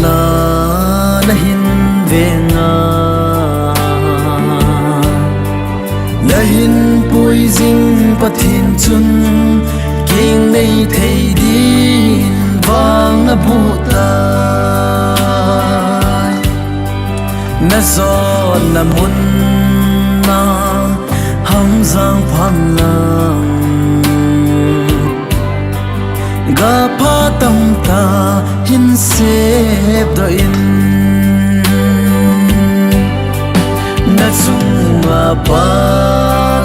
na na hin venga na hin pui jing pathin chun king nei thei din wang na buta na zon na mun na ham giang pham lang ga pa tam ta hin sep do in na chung ma pa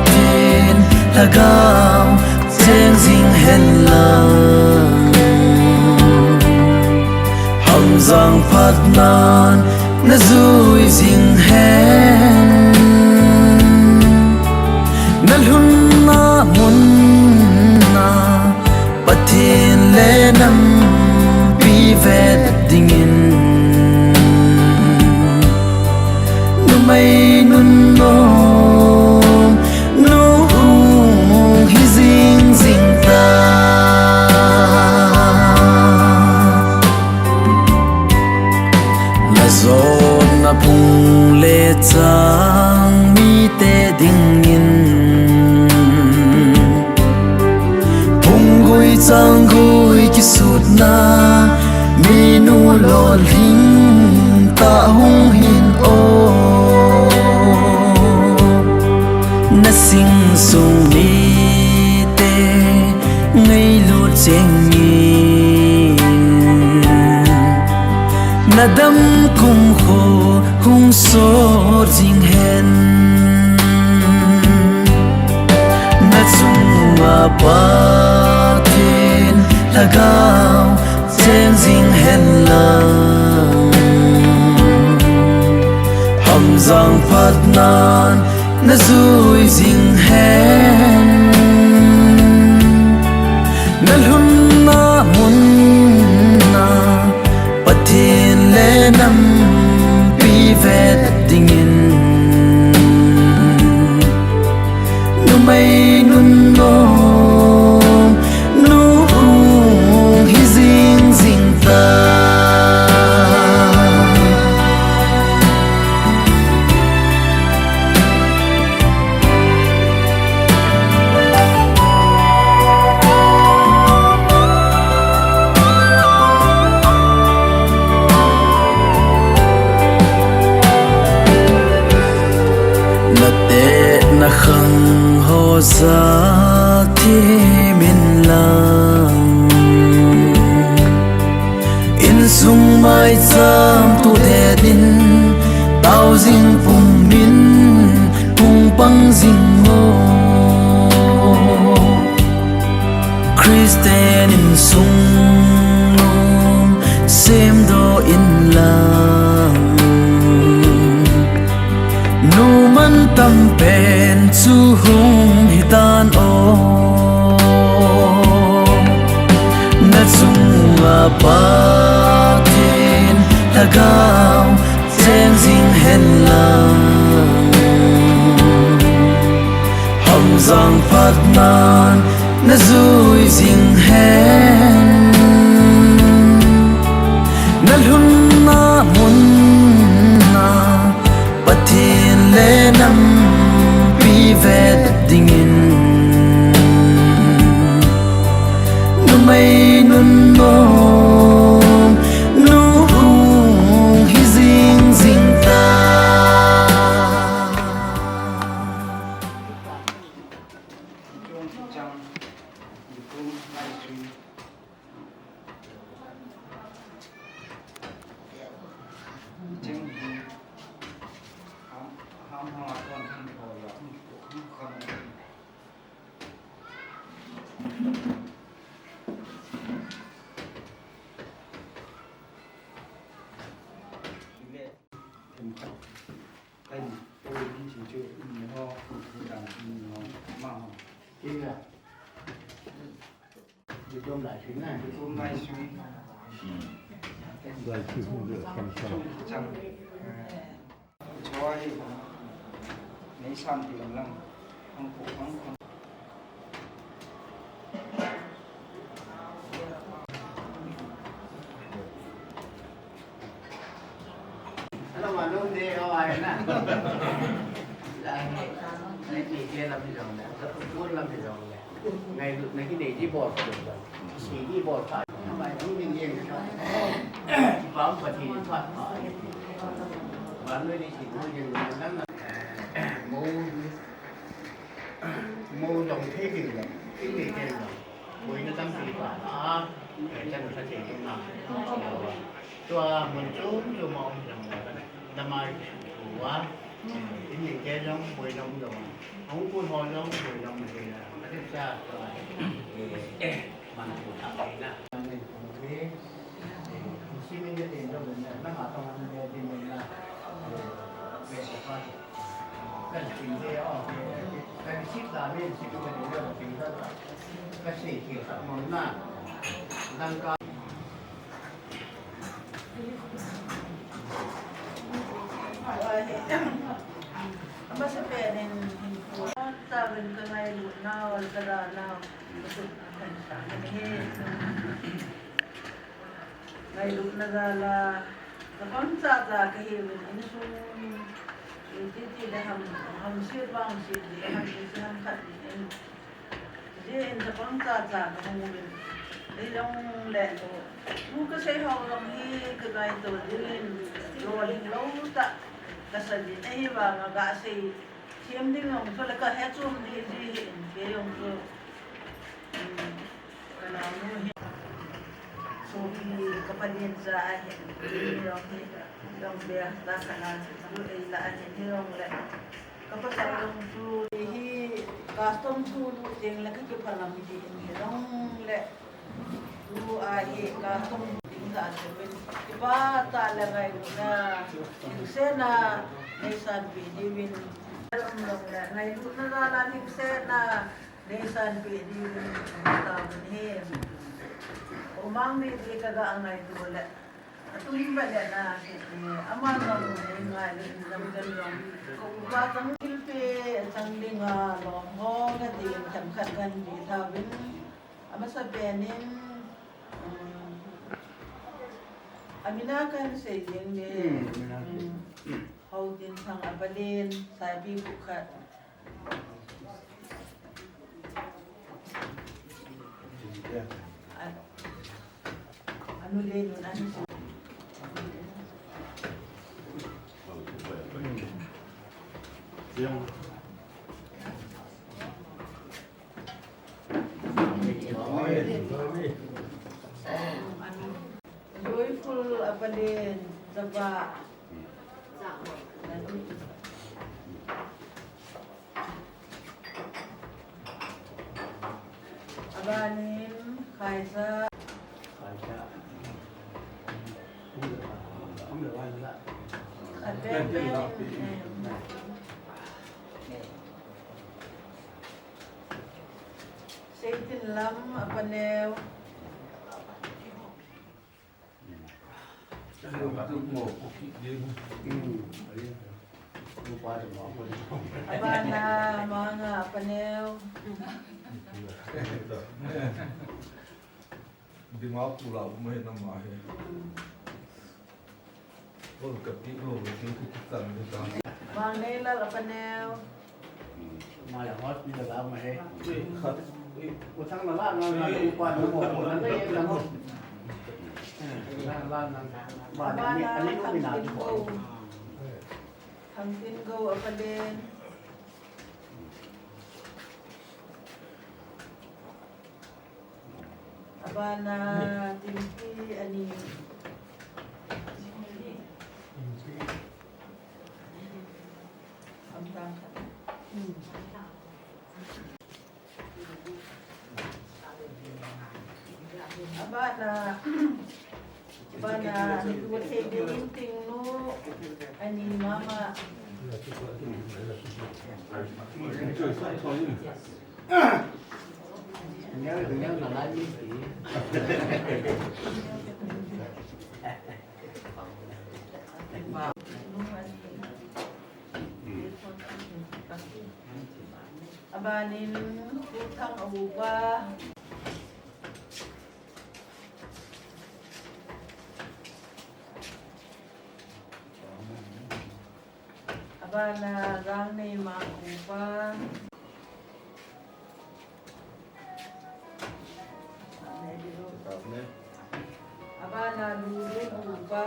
tin lagao cheng jing hen lang ham giang phat nan na zui jing hen na lhun na mun na pathin le nam pi vet dingin nu mai nun no nu hi jing jing ta na zon na phung le chang mi te dingin chang gui ki sut na mi nu lo ling ta hung hin o na sing sung mi te ngây lu cheng ni na dam kum kho hung so jing hen na chung ma pa lagao cheng jing hen lang ham giang phat nan na zui jing hen na lhun na mun na pathin le nam pi vet dingin nu mai nun no na khang ho za thi min lang in sung mai cham tu de din tao jing pum min pung pang jing mo Christian in sung nom sem do in lang nu man tam pen chu hung hitan o na chung ma pa tin lagao cheng jing hen lang ham giang phat nan na zui jing hen na lhun na mun na pathin le nam pi vet dingin nu mai nun no nu hi jing jing ta จริงอ่ะอยู่ตรงไหนถึงไหนอยู่ตรงไหนชีวิตด้วยชื่อเรื่องกันจังช่วยในชั้นที่กำลังห้องผู้ห้องเรามาดูดีเอาไว้นะในปีเกลับที่เราเนี่ยแล้วพูดลับที่เราเนี่ยในที่ไหนที่บอดสุดเลยสีที่บอดขาดทำไมต้องยิงยิงนะครับบ้าปฏิทินพัดหายบ้านไม่ได้ฉีดมันยังอยู่นั่นน่ะมูตรงที่ดิ่งเลยที่ดิ่งเองเลยมวยนั่งตีป่าแต่ฉันสังเกตตรงนั้นตัวมันชุ่มตัวมองอย่างไรกันทำไมหัวที่ดิ่งแกน้องมวยน้องดงông cua hồi nó mùi đồng thì là nó rất ra rồi mà nó cũng thẳng đấy là mình cũng biết xin mình cái tiền cho mình nó họ không ăn thì mình là về sẽ coi cái chuyện gì đó cái ship là bên ship của mình là chuyện đó là cái gì thì phải món là đang coi Masa pwedeng sabi ko ngayon na wala ka na ngayon na gala kapag sa kahilin ini so hindi na ham sir bang sir di ham isang kat di sa pang sa kahilin di lang leto mo kasi hawang hi kagay to din rolling low ta kasali na iba nga kasi siyem din yung pala ka hetsum di yung so kanamo so kapalin sa yung biya ta kanan so ilaan yung le kapag sa yung so hi custom so yung laki ke palam di yung le so ay custom sa atin iba talaga na sena nesan pidibin ngayon na nalating sena nesan pidibin tabun him umang ni kagaan ngayon wala at ulimba na aman na mo ngayon lang kung batang ilpi ang linga long at yung samkat gandi tabin ama sabihin Aminakan sa iyong hawtin sang abalin, sabi bukat. Ano din nun? Ano siya? Yung joyful abalin zaba abanin kaisa Seitin lam apanew abana mga panew दिमाग पूरा महीना माहे और कभी लोग कितना मिलता है Manila panew mà là hot như là bao mà đây một tháng là bạn là quan một lần đây là một bạn này anh ấy không bị nào thằng tin go abalin abana timpi ani amtang abana nagbuhat sa bilinting no ani mama đừng nhớ là nói với chị abanin utang abuba abana gang ni mang uba abana lulu uba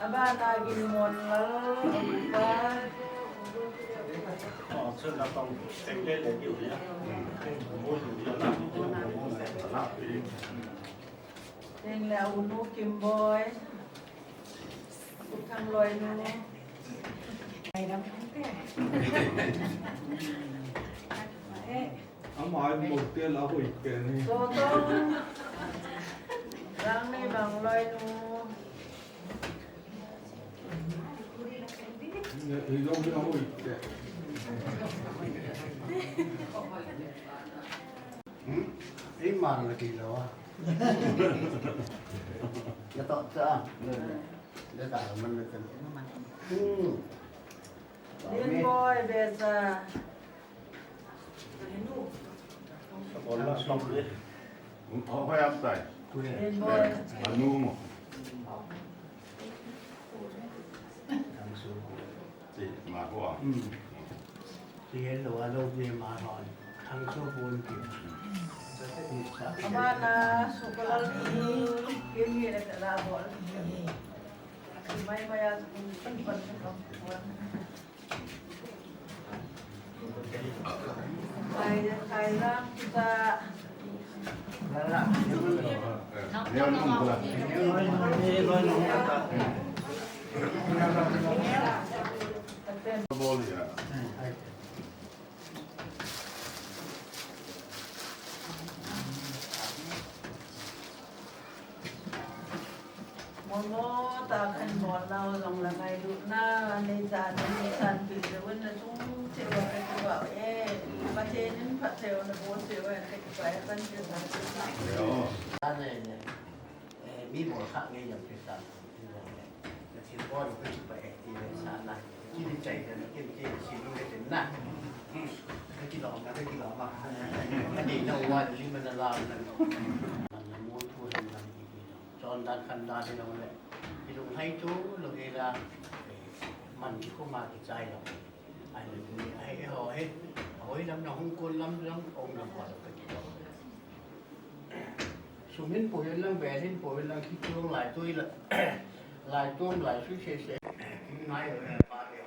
abana ginmon lal uba Sơn là phòng cách đây là kiểu nhá môi chủ yếu là Nên là unu kim boy thằng loài nó này lắm Ông một tiên là hủy cái này. tô tô răng này bằng loài nó Thì giống như nó hủy cái. ý màn là kỳ lạ nó tọt ra để tạo mình được liên boy bây giờ còn là xong rồi họ phải áp tải liên boy là nu mà chị mà của thì hiện là đâu gì mà hỏi thằng số buồn kiểu abana sukalal kim ni na la bol may maya kan pan kai lang kita nếu nó không là bố gì à Mono ta kan bon lao long la ngai du na nei za ni san pi de wen na chung te wa ka tu wa ba che nin pha te na bo se wa ka tu ba kan je sa nếu ta này mi một khác nghe dòng chuyện sao là chỉ có được cái vậy thì sao này khi đi chạy thì nó cái chỉ luôn cái chuyện này cái đó mà cái gì đâu qua thì mình làm là muốn thua thì làm gì cho đàn khăn đàn thì nó lại thì dùng hay chú là cái là mình chỉ có mà cái trái đâu anh hay hỏi lắm nó không quân lắm ông làm quả được cái gì đó xuống đến phổi lên về đến phổi lên khi chuông lại tôi là lại chuông lại suy sẽ nói rồi ba điều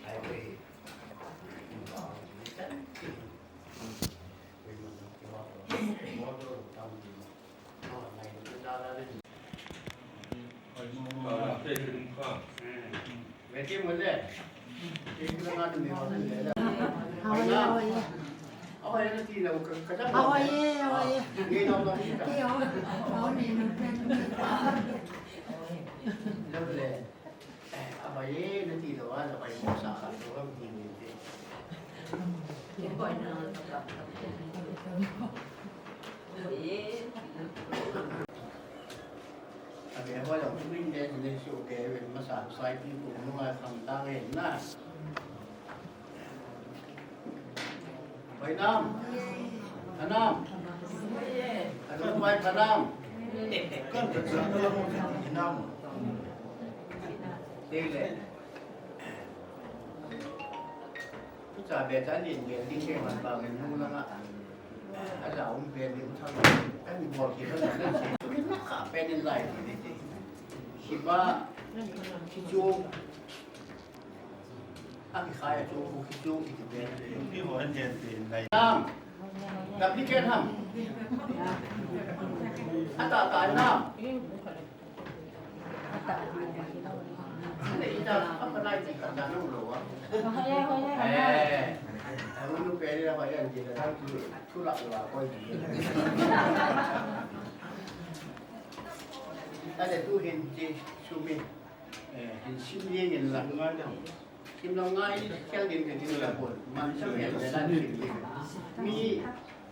lại về về kiếm vấn đề kiếm cái ăn thì họ sẽ để ôi nó thì là cái chất ôi nghe đâu đâu cái đâu là vậy nó thì đó là phải một xã hội đó thì vì hồi đó mình đến nên số kế về mà sản sai thì cũng là thằng ta nghe na vậy nam anh nam anh quay anh nam con thật sự là một thằng nam đây làผู้ชายแบบนั้นเรียนที่เชียงใหม่บางเรียนรู้แล้วอ่ะอาจารย์เรียนรู้ทั้งไอ้บอกที่เขาเรียนเรื่องเชียงไม่นักขาเป็นอะไรคิดว่าคิดจูถ้าคิดใครจูคิดจูคิดเป็นที่หัวเรียนเป็นอะไรน้ำกับที่แค่ทำอัตราการน้ำนี่จะทำอะไรที่กันจะรู้หรือวะรู้ลูกเป็นอะไรอย่างเงี้ยทั้งทุลักทุเลก็ดี ta để tu hiện chỉ su mi hiện sim riêng hiện là sim long ngay theo điện cái gì là buồn mà sắp hiện để làm sim riêng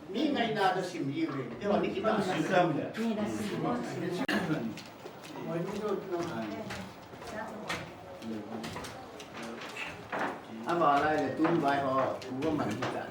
mi ngày nào đó sim riêng vậy thế còn đi cái đó sim riêng anh bảo là tu bài họ tu có mạnh gì cả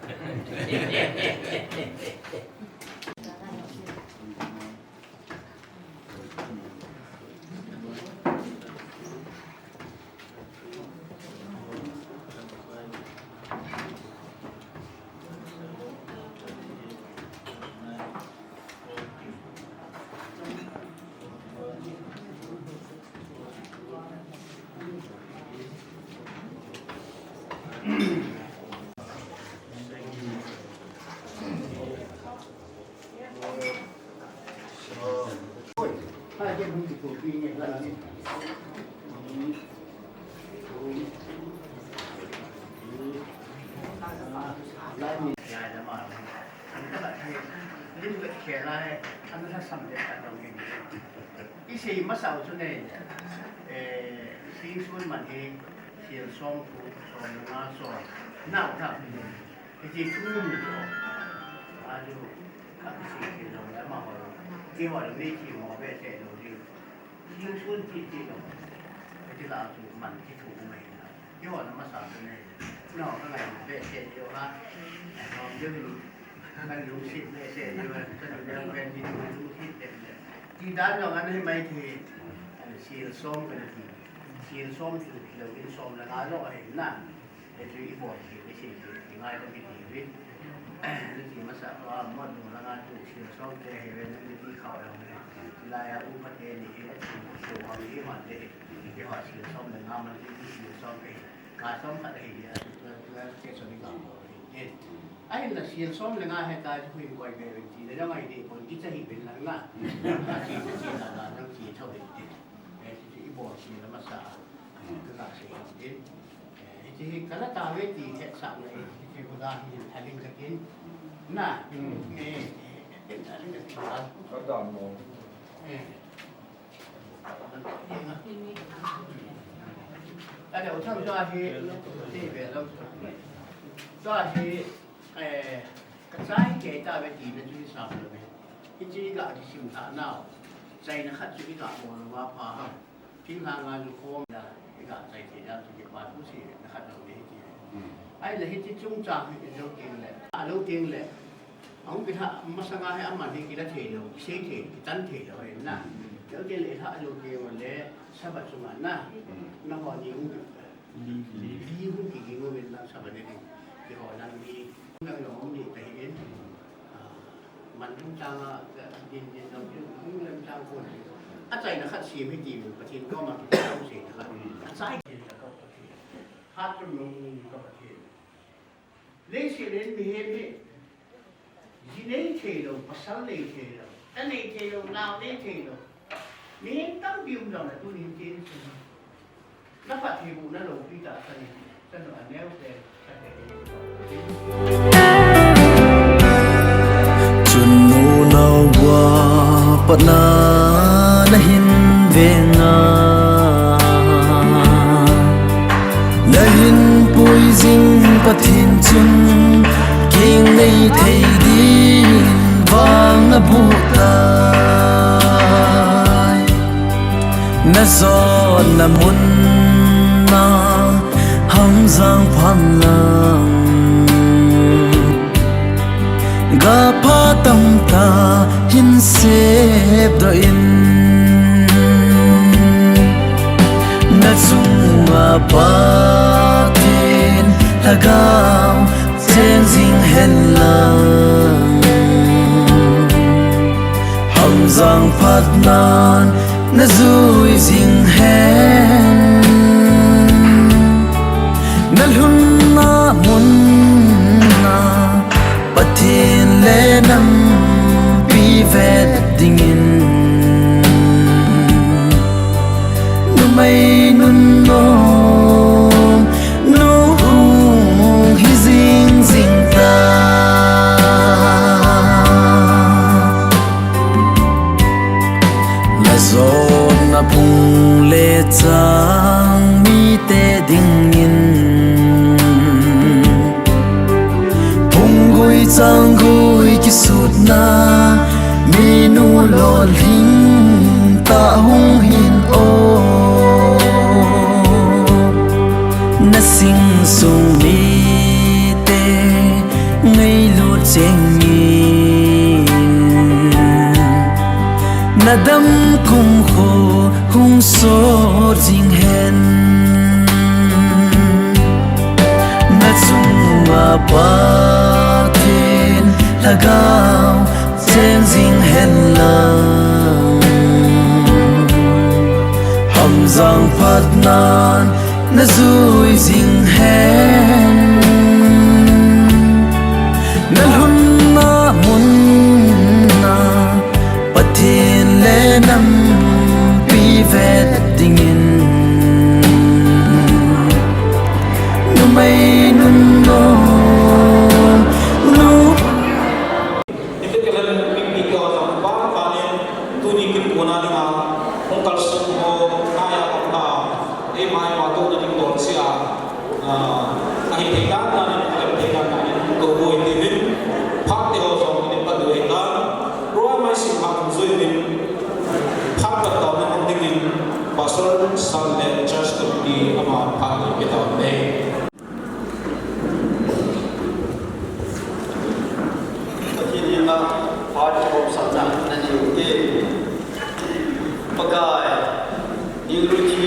hai cái khôngถูกปีเนี่ยแล้วนี่ไล่มียายจะมาอันนั้นแบบลิ้นเบ็ดเขียนอะไรอันนั้นถ้าสำเร็จตรงนี้อีสี่มาสาวชุดนี้สิ่งส่วนมันเองเขียนซองผูกซองงาซองหน้าทับที่ชุ่มตัวอายุขับสิ่งที่เราได้มาที่ว่าเราไม่ที่มองไปเจอเราที่ยิ่งส่วนที่ที่เราที่เราถูกมันที่ถูกไหมนะที่ว่าเรามาสาวชุดนี้นอกอะไรเบ็ดเจ็ดเดียวฮะนอนเยอะอยู่มันรู้สิเบ็ดเจ็ดอยู่จะดูแลเป็นที่รู้ที่เต็มเลยที่ด้านเราอันให้ไม่ทีสีส้มเป็นทีสีส้มคือเราเป็นส้มแล้วเราเห็นนั่นไอ้ที่อีบอดที่ไม่ใช่ที่ง่ายต้องมีทีวิทย์นี่ที่มาสักว่าหมดดูแล้วงานถูกสีส้มจะเห็นเป็นที่เขาเราเนี่ยลายอุปเทนี่ที่สูงความที่มันเลยที่ว่าสีส้มเนี่ยงานมันที่สีส้มไปการส้มขัดเหตุแล้วเจ้าสนิทเราเนี่ยไอ้เราสีส้มเนี่ยงานให้การคุยบ่อยๆเป็นทีแล้วยังไงดีคนที่จะเห็นเป็นหลังละสีหลังต้องสีเท่าเดิมที่อีบอดสีแล้วมาสาคือการสีเนี่ยที่กระต่ายเวทีเทศน์เลยที่กูได้ยินทะเลกันกินน่ะเป็นทะเลกันกิน ก็ดอนมอง แต่เดี๋ยวท่านก็ที่เป็นเราก็ที่กระจายเกตาเวทีเป็นที่สามเลยที่ก็ที่ชิมทานเอาใจนะครับที่ก็มองว่าพาพิมพ์งานอยู่โค้งนะที่ก็ใจที่จะที่บ้านผู้สินะครับเราได้ที่ไอ้เลยที่จุ่มจังที่เราเก่งเลยเราเก่งเลยเอาไปถ้ามาสังหารให้อามันที่กินเทเราเสียเทตันเทเราเห็นนะเดี๋ยวเกเลยถ้าเราเก่งวันเลยสบายสมันนะน้ำพอดีหุ้นดีหุ้นกี่กิโลเป็นน้ำสบายเลยที่หอนั้นมีนั่งหลงดีแต่เห็นมันทุ่งจังดินเราเรื่องเรื่องจังคนอาใจนะครับสีไม่ดีประเทศก็มาต้องเสียนะครับอาใจฮัตต์ลงกับประเทศเลี้ยงเสียเลี้ยงมีเหตุจีเลี้ยงเที่ยวภาษาเลี้ยงเที่ยวแต่เลี้ยงเที่ยวลาวเลี้ยงเที่ยวมีตั้งบิวเราเนี่ยตัวนี้เที่ยวนับปัจจุบันนั่นเราพิจารณาสนุกอันนี้เลยจุนนูนาวาปนาณหินเวงาณหินปุยจิงปะทินจุนเก่งในไทยดินวางนบูตายณซอนณมุนนาหังจังพันลังกาพาตัมตาหินเสพดอินนัดซุงอาปาเทนทะกาวเจนจิงเฮนลังหังจังพัดนานนัดซุยจิงเฮนนัดหุนนามุนนาปะเทนเลนัมปีเวดดิ่งนุไม่นุนโนนูฮิซิงซิงตาละโซ ding in bung gui chang gui ki sut na menu lo ling ta hung hin o na sing sung mi te ngây lu cheng na dam kum kho hung so jing hen na chung ma pa ten lagao cheng jing hen lang ham zang phat nan na zui jing hen na hun na mun na patin le nam pi vet ding in nu mai nun no nu itu kalau mimpi kau sama bapa kalian tu ni kita guna dengan ungkal semua kaya apa mai waktu nanti kau siap akhir pekan nanti kau boleh tidur parti orang ini pada weekend ruang masih makan zuimin parti tahun ini mungkin pasal Sunday church tu di ama parti kita ni. Part of subject and you gave Pagai, Nieng Ruthi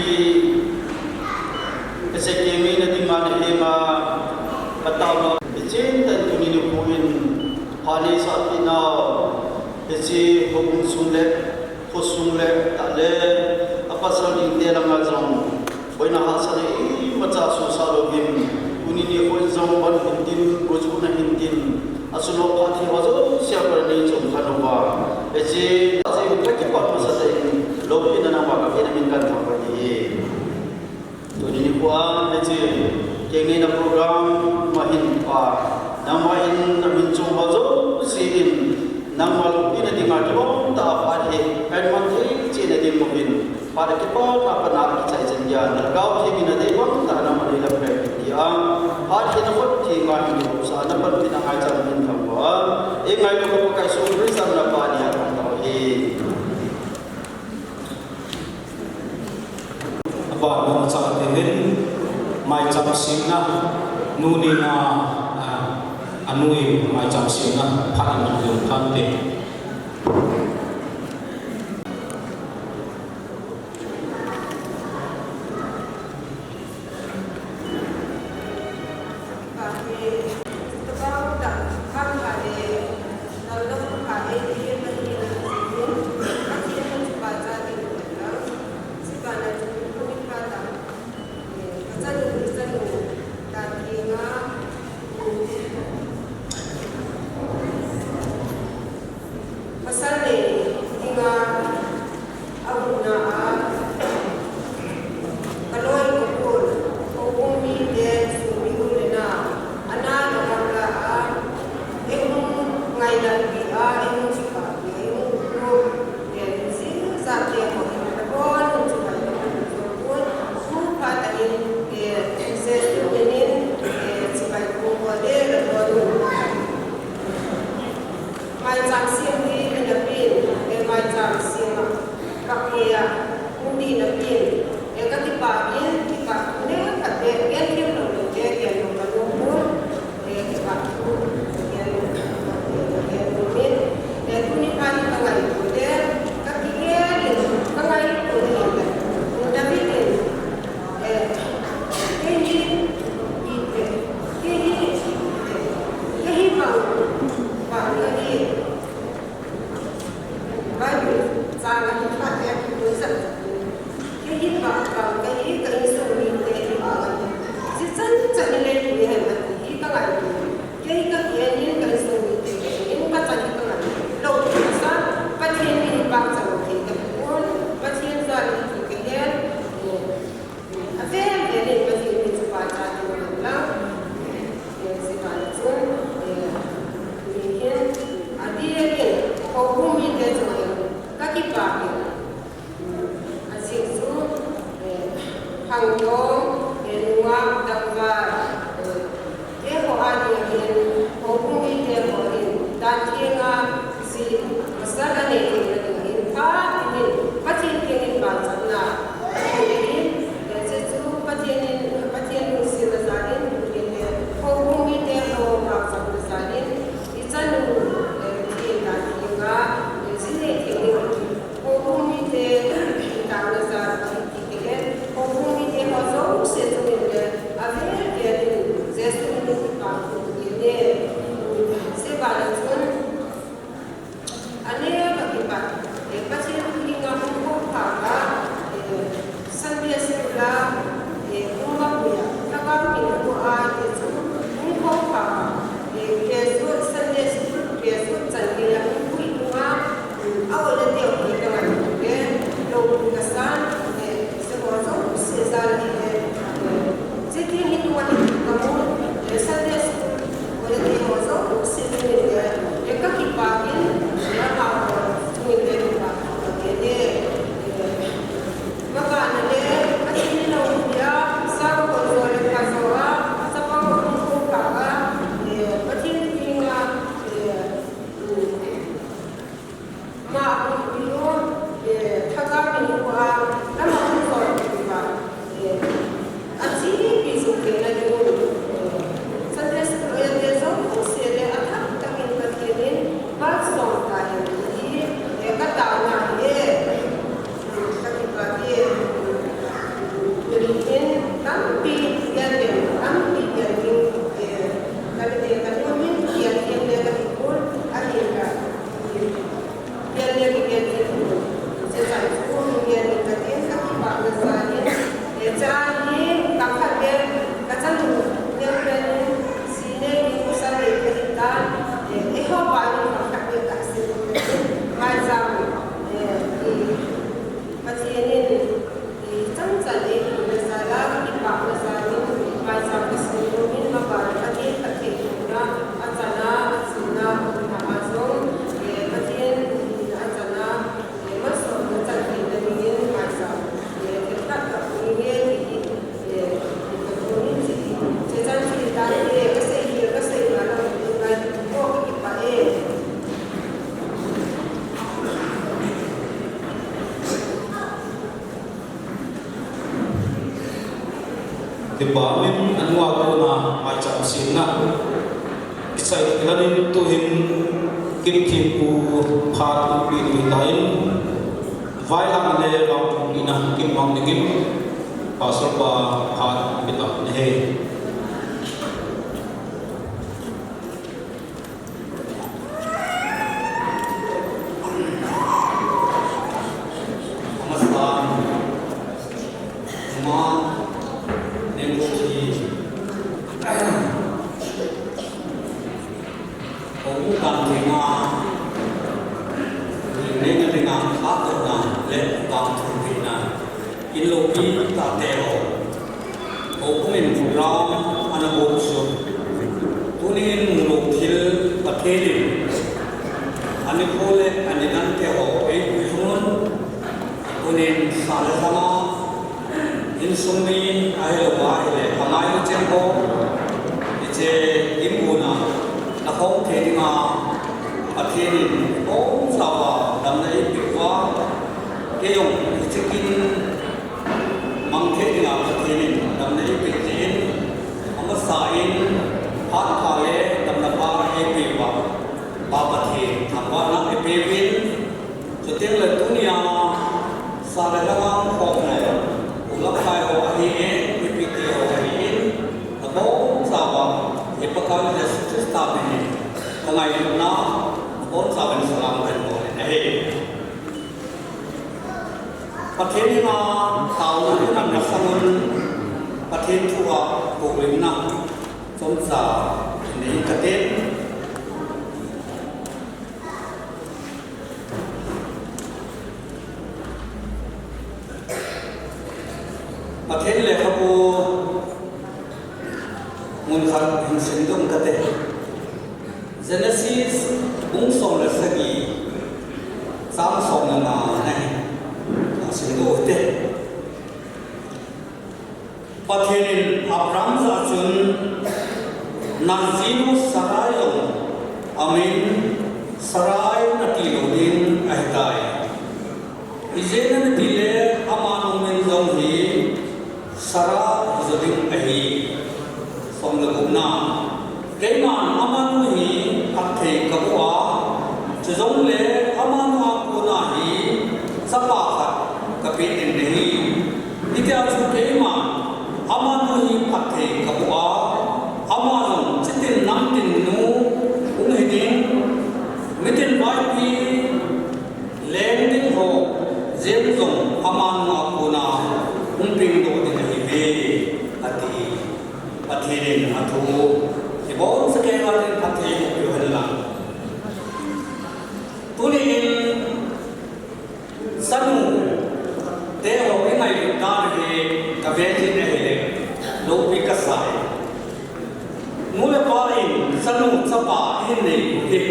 Lhahdohna le Vang Patalo, the chain that you need to put in Hani Satina, the sea Hong Sule, Hosule, Tale, a pasal in Telamazon, when a Hasari, Matasu Salogim, Unini Hozon, 115, Gozuna Hintin. Asulo party was siapa ni jom kanova. Eci lagi part masa ini lobi nana maka kita minta apa ni. Tu ini kuah eci kini na program mahin pa. Namain namin jom bazo siin. Namal ini dengar jom tak party. Kan mantri cina di mobil. Pada kita apa nak kita janjian. Kau kini na dewan tak nama ni lepas dia. Party na pun tinggal di usaha. Nampak kita ngajar ni. Ingai ko kay surprise ang napaniya ng tawhin. Apa nung sa atin may jamsin na nuni na anui may jamsin na paano yung kante. Cái hít vào cái hít cái instrument Zagane in part in Patin in Banzana. Patin Silazadin in the Home there for Marks of the Zadin. It's a new Tina, Zinating Home there, Tanazar, Home there was all settled in the American Zestin in there. Sebastian. Ane bagibat, pasien punya ngomong apa, sambil sekolah, rumah punya, kakak punya doa itu, ngomong apa, biasa jangan yang punya, awalnya dia punya dengan dia, lalu kesan, seorang sesal jadi itu kamu, sambil sekolah, oleh dia orang sesal dia, kaki pagi. Dibamin Lhahdohna macam sina, kisah kelanin tuhin kimpu phat pinui lain, Vang le Vang ina kimbang digim, pasal phat kita nehe. Nieng Ruthi Lhahdohna le Vang thumpeh in loki ta teo okumin ram anaboksu tunin lokil pakelin anipole aninan teo kuisun tunin salama in sumni ahelo le kamai chembo iche imuna nakong thedinga pakelin om sawa damnai pikwa keyong chikin mangthe dinga pakelin damnai pikin amasain hat khale damna pa epiwa babati thamba na epewin chuteng le dunia sare lawang khom na ulak khai ho ahi epike ho ahi abo sawa epakal justice ta ne kangai na bon sawan salam kan bo ne patheni na tauna na nasangun pathen thuwa ko rimna somsa nei katen pathen le khabu mun khat hin sindum kate Genesis bung song la sagi sam song na nai sindu te pathenin Abraham sa chun nazinu sarayong amin saray na kilodin ปีเลี้ยงดิ้งโหเจียนจงอามันมาปูนาอุ้งปิงโตดินหิเบอดีปฏิเรนอัตุที่บอกสเกลวันปฏิเรนอยู่หันหลังตุลีอินสนุเดี๋ยวไม่หยุดการเฮกับเวทีเนี่ยเลยโลกิกษายมูลปาอินสนุสปาอินเนี่ย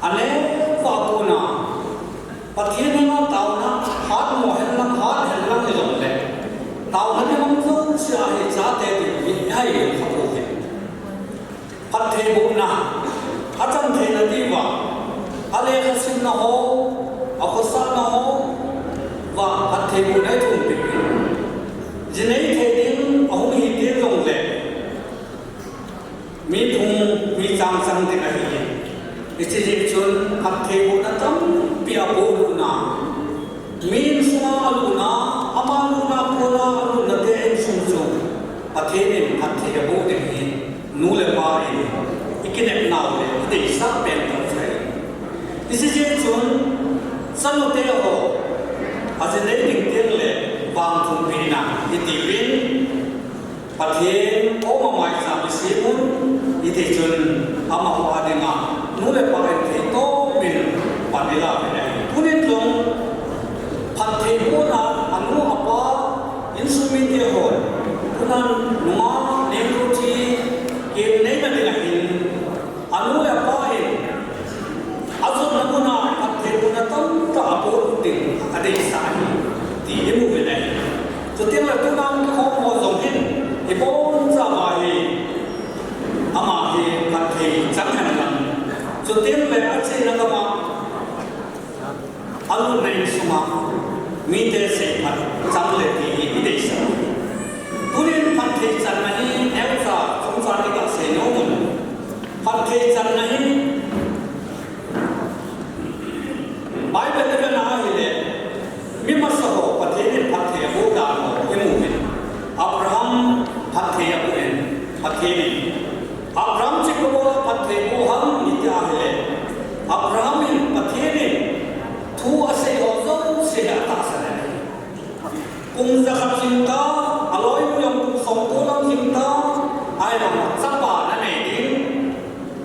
อันนี้ฝากปูนาปฏิเรนมาเต่านะหาดหมอเห็นลังหาดเห็นลังที่ลงเลยเต่านั้นที่มันสู้เสียเหตุชาติที่ยิ่งใหญ่ขับรถเห็นพัดเทบุนาอาจารย์เทนดีว่าอะไรก็สิ่งนั้นโหเอาข้อสารนั้นโหว่าพัดเทบุนาทุ่มไปจีน่เทดินเอาหินเทลงเลยมีทุ่งมีจางสังเกตอะไรอิจฉาชนพัดเทบุนาตั้งเปียบูรุนามีนสุมาลุนาอามาลุนาโคนาลุนาเตนสุนสุพัดเทนินพัดเทบูเดหินนูเลปาอินอีกนิดนาวเลยที่สักเป็นตัวใช่อิจฉาชนสนุกเตะโหอาจจะได้ดึงเตะเลยบางทุนปีน่ะที่ตีวินพัดเทโอมาไม่สามสิบมุนอิจฉาชนอามาหัวเดงานูเลปาอินเทโตบินปันเดลาไปเลยทุนลงพัดเทโอนาอนุอาปาอินสุมินเตะโหทุนันนัวเนรุทีเกมในมันเดลาหินอนุอาปาอินอาจุนนักนาพัดเทโอนาตั้งตาโบติงอดีตสายที่เอ็มุไปเลยจุดที่เราทุนันเขาโมส่งหินที่บนสบายอามาเฮพัดเทจังหันหลังจุดที่เราอาชีพนักมาอารุณในสมามีเตเสพัดจังเลยที่อิเดชตุลินพัดเทจันนี้เอลซ่าสงสารกับเสนมุนพัดเทจันนี้ไบเบิลเป็นอะไรเลยมีมาสโหพัดเทนินพัดเทบูดานเอมูมินอับราฮัมพัดเทอบูเอนพัดเทนินอับราฮัมจิกโบพัดเทบูฮัมนิตยาเลยอับราฮัมินพัดเทนินทูอาศัยโอโซเสียตักสนเลยกุมจะขับจิงตาอร่อยยังกุมสองตัวลำจิงตาไอ้เราสับปะนั่นเอง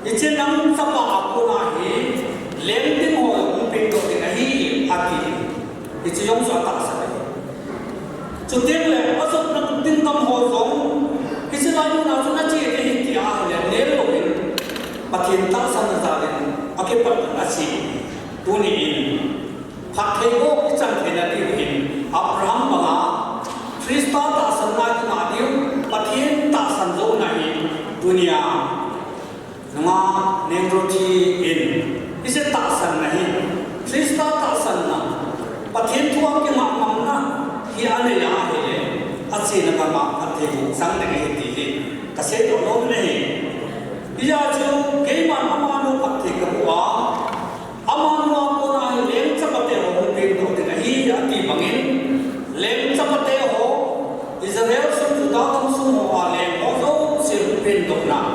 อิจฉานังสับปะอับกุนาฮีเลี้ยงดิ้งหัวกุมเป็นตัวเองฮีอาทิอิจฉายงสตักสนเลยจุดเดียวเลยอาศัยนักดิ้งตั้มหัวสองอิจฉาลายมุนาจุนัดจีที่ที่อาเนี่ยเลี้ยงลูกเองปฏิญตักสันนิษฐานอาเก็บปัตตานีตัวนี้พัดเทโกอิจันเทนัดิวินอับราฮัมบังอาคริสต์ตาสันนาดินาดิวปฏิเนตาสันโจนาฮิดุนยานังเนงโรทีอินอิเซตาสันนาฮิคริสต์ตาสันนาปฏิเนทัวกิมามังนะฮิอันเนยาเฮเลอาศัยนักมาพัดเทโกสังเดงเฮติฮิกษตรโลกเนฮิยาจูเกมันอามานุพัดเทโกวาอามานุอาโกนาฮิเลนจับเตโหเป็นตัวเองฮีอาทิบังอินเลนจับเตโหอิสราเอลสุดจุดาตัมสุโมอาเลนโอโซสิรเป็นตัวนั้น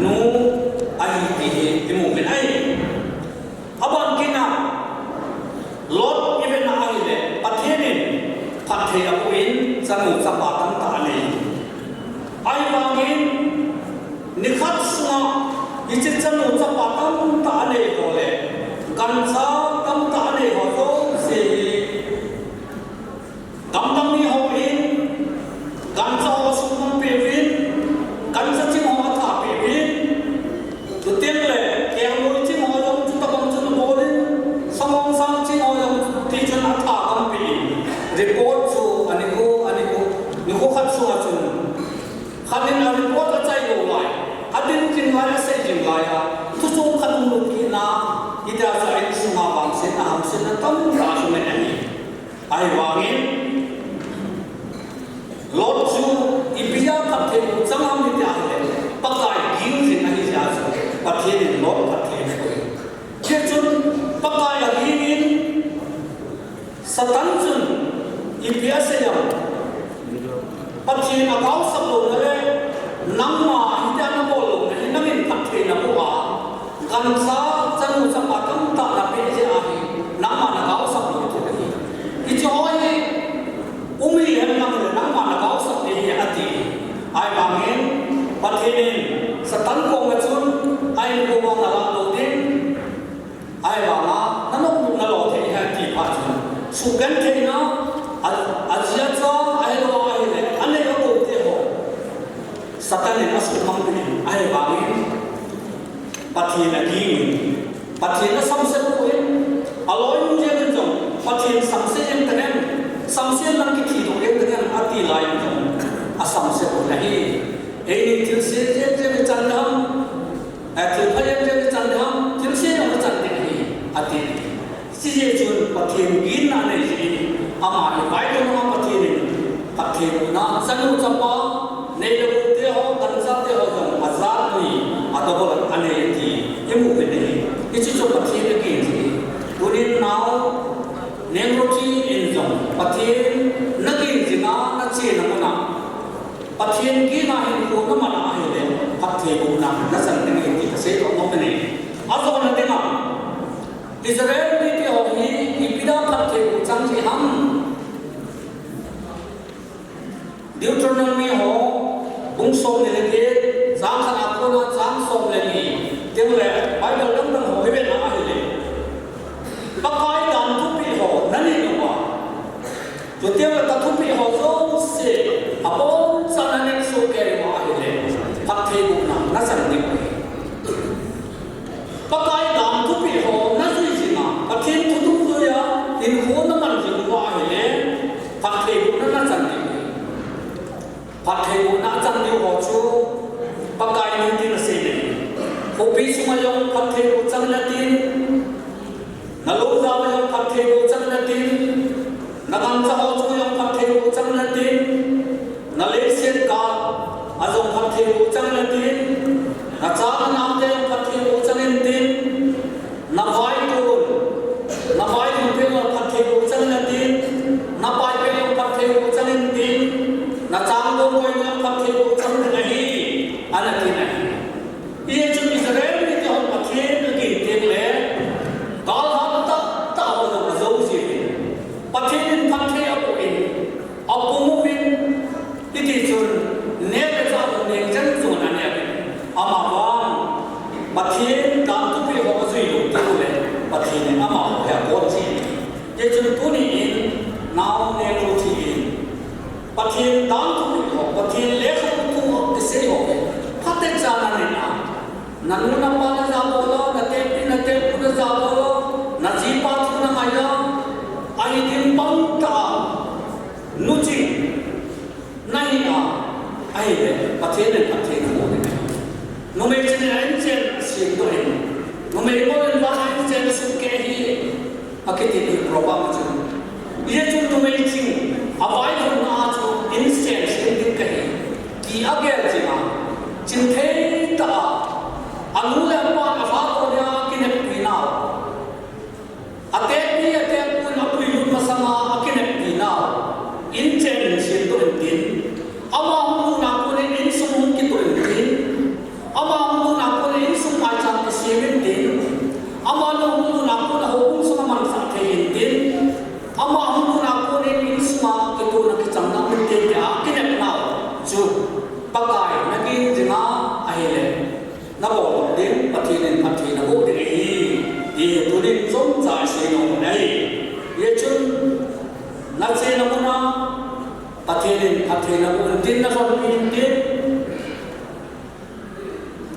นูอาฮิติฮิอิมุเป็นไออาบังกินาลอดอีเวนอาฮิเลปัทเทนินพัดเทอปุอินสนุสปาตันตาเลไอบังอินนิคัตสนาอิจิตสนุสปาตันตาเลโกเลกันซาตัมตาเลโกโซเซกัมตัมมีโฮอินกันซาโอสุนันเปวินกันซาจิโมอัฐาเปวินจุดเตียงเลยแกงมวยจิโมยงจุดตะบังจุดโบลินสมองสังจิโมยงที่จุดอัฐากัมปีรีพอร์ตสูอันนี้กูขัดสูอาจุนขัดดินรีพอร์ตใจโยไลขัดดินจิงไลอาศัยจิงไลอาทุกส่วนขัดมุกีนาอิตาใจสุมาบังเซนอาหมเซนตั้มราชเมนีไอวางินลอดจูอิบิยาพัดเทมุจังหามนิตยาเลยปากไก่กินสินะฮิจาจูพัดเทนินลอดพัดเทมุเชื่อจุนปากไก่กินสตันจุนอิบิยาเสียงพัดเทนอากาศสับลงเลยนังมาฮิจานับโบลงเลยนังอินพัดเทนับว่ากันซาจันทร์สัปดาห์ตั้งแต่ละ sugan thế nó azia cho ai lo ai này anh ấy có bộ thế họ satan này nó sụp măng cái ai bảo đi bắt thiên là gì bắt thiên nó sắm xếp của em aloi như thế bên trong bắt thiên sắm xếp em cái này sắm xếp làm cái gì đó em cái này ati lại trong sắm xếp của này ấy thì xếp cái chân ham thì phải em cái chân ham thì xếp cái chân này ati si chun pathin gin na nei si ama vai ko ma pathin na sanu chapa nei lo te ho kan sa te ho kan azar ni adobol ane ti emu be nei ichi cho pathin ki ti purin now Nieng Ruthi in jong pathin na ki jinga na che na na pathin ki na hin ko na ma na he le pathe ko na na san te ni ti se ro mo be nei azo na te ma Israel ni ke ho hi ipida pathe ko chang ji ham Deuteronomy ho bung som ne le jang khana ko na jang som le ni teng le Bible dang dang ho he be na he le pakai dan tu pi ho nani no wa to teng le ta tu pi ho zo se apon san ne so ke wa he le pathe ko na san ni pakai dan tu pi ho na zui ji na pathen tu tu zo ya in ho na man ji wa he le pathe ko na san ni pathe ko na san ni ho chu pakai ni tin se ne ho pi suma yong pathe ko chang na tin na lo za ma yong pathe ko chang na tin na gang cha ho chu yong pathe ko chang na tin na le sen ka azong pathe ko chang na tin na cha na te yong pathe ko chang na tin na vai pe yong pathe ko chang na tin na pai pe yong pathe ko chang na tin na chang lo ko yong pathe ko chang na hi ana tin na ye chu Israel ni ke hon pathe ki te le kal ha ta ho na zo ji pathe in pathe apo in apo mu in ti chun ne pe cha ne jan chu na ne ama wan pathe dam tu pe ho zui lo te le pathe ne ama ho ya ko ji ye chun tu ni in now ne lo thi in pathe dam tu pe ho pathe le kha tu ho te se ho phate cha na ne na nanu na pa na za bo lo na te pu na za bo lo na ji pa tu na mai lo ai dim pang ta nu chi nai a ai le pathe ne ho ne no me chen ai chen si do ni no me mo en ba ai chen su ke hi akiti ni program chu ye chu no me chi abai ko na chu instant sin din ke ki agel chi ma chin the ta anu le pa na fa ko ya kine pina ate ku na pu yu ma sama akine pina in chen sin do din ama hu na ko ne in sum ki to din ama hu na ko ne in sum ma chang ki seven din ama no hu na ko na ho sum man sa the din ama hu na ko ne in sum ki to na ki chang na min te ya kine na chu pakai na ki jinga ai le na bo din pathin na bo de hi tu din som za se no nei ye chun na se na na pathin na bo din na so din din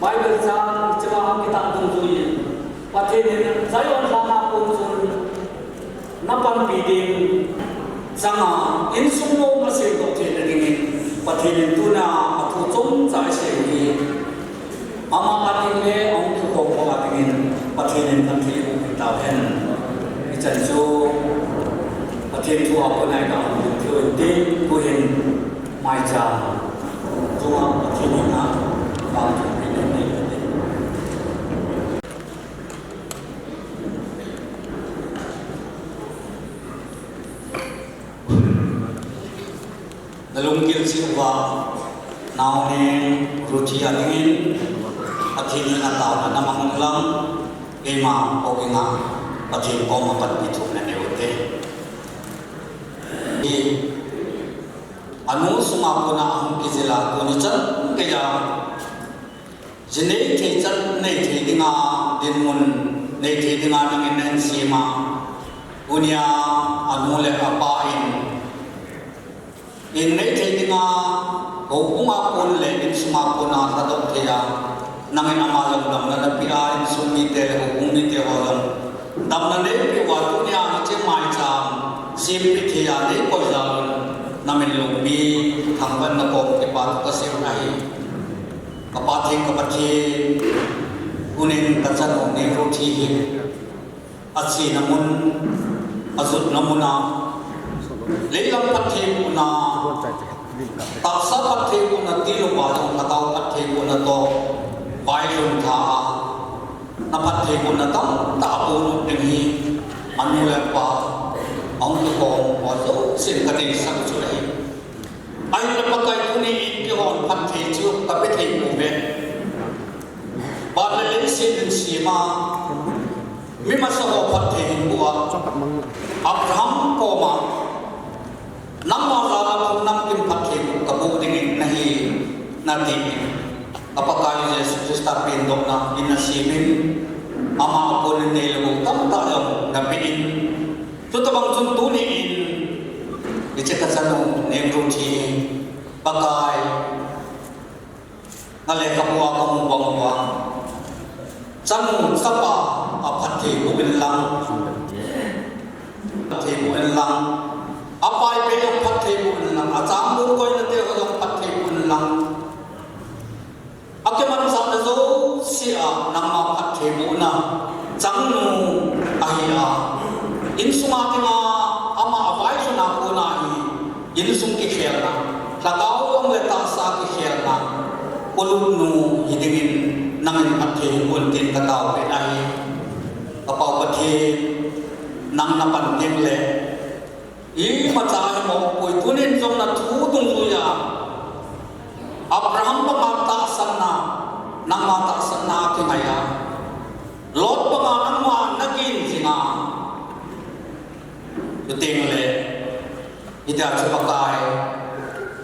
Bible sa chawa kita tung tui pathin zayon sa na ko chun na pan pi din sanga in sum no ma se do the na ding pathin tu na athu chom za se ni ama pathin le ong thu ko ko atin pathin kan thi ko ta hen ichan chu pathin thu a ko nai ka thu ti ko hen mai cha tu ma pathin na Vang thumpeh ni dalung kil si wa now Nieng Ruthi adingin pathin na ta na namang lang ema o nga pathin ko mapat bitu na ne ote i anu suma ko na ang kizila ko ni chan kaya jene ke chan nei the dinga din mun nei the dinga nang en sima unia anu le apa in nei thei dinga ho unga pon le in suma pona sadok thea nangin amalong dam na pia in sumi te ho ungni te ho dam dam na ne pi wa unia che mai cham sim pi thea ne ko ja namin lu mi thangban na ko ke pa ka sim nai apa thing ka pathi unin ka chan ho Nieng Ruthi asi namun azut namuna leilam pathi una taksa pathi una tilo ba jong katau pathi una to bai lun tha na pathi una tam ta pu nu ding hi anu le pa ong tu ko wa so sin ka ti sak chu lai ai la pakai tu ni ki hon pathi chu ka pe thei mu be ba le le sin si ma mi ma so pathi buwa Abraham ko ma nam ma la la nam kim pathi ka bu ding nahi nati apakah Yesus Kristus pindok na inasimin ama ko ni lo tam ta yong napiin tu tabang tuntu ni in icheka sanu Nieng Ruthi pakai ngale ka buwa ka mu bangwa sanu sapa apathi ko bilang pathi ko lang apai pe yang pathi ko lang acham bu ko na te ho yang pathi ko lang akeman sa na zo sia nama pathi ko na changnu ahia in sumatinga ama avai suna ko na hi in sum ki khelna lagaw ang leta sa ki khelna ulun nu hidingin nangin pathi ko tin kataw pe nahi apaw pathi nang napan tim le i macai mo poi tunin jong na thu tung tu ya Abraham pa mata sanna nang mata sanna ki maya lot pa nga nang ma nagin singa tuting le ida chupakai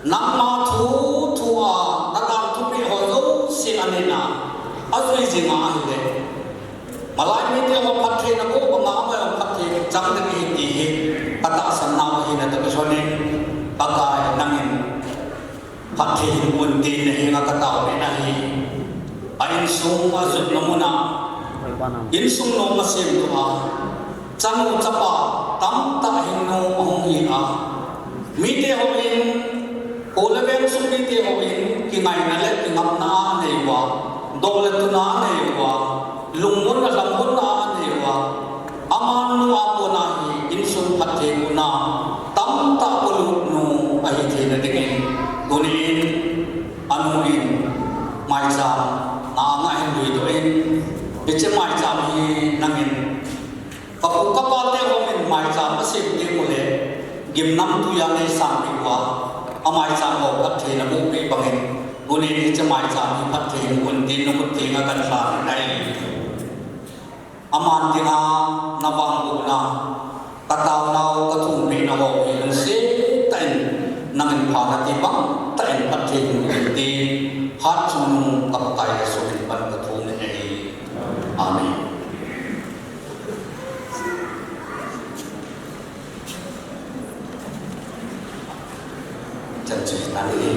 nang ma thu thua tatam thu pi ho zo si anina azui jinga le malai mi te ho pathi na ko ba ma ma pathi chang de ki ti hi kata sanna hi na ta sone pakai nangin pathi mun ti ne hi nga kata ne na hi ain sung azut namuna in sung no ma sem tu a chang chapa tam ta hin no ong hi a mi te ho in ko le beng sung mi te ho in ki ngai na le ki ngam na nei wa do le tu na nei wa lungmun na lambun na anewa aman nu apo na hi insum pathe kuna tam ta pulu nu ahi the na dingin gunin anuin mai sam na nga hin lui do in iche mai sam hi nangin kapu kapa te ho min mai sam asim ti mule gim nam tu ya nei sam pi wa amai sam ho pathe na bu pi bangin gunin iche mai sam hi pathe gun tin nu put thi nga kan sa nai aman tinga nabang na kataw naw katung pi na ho in se tain nangin phana ti bang tain pathe ti hat chung kapai so in pan kathum ne amen chân chỉ tán đi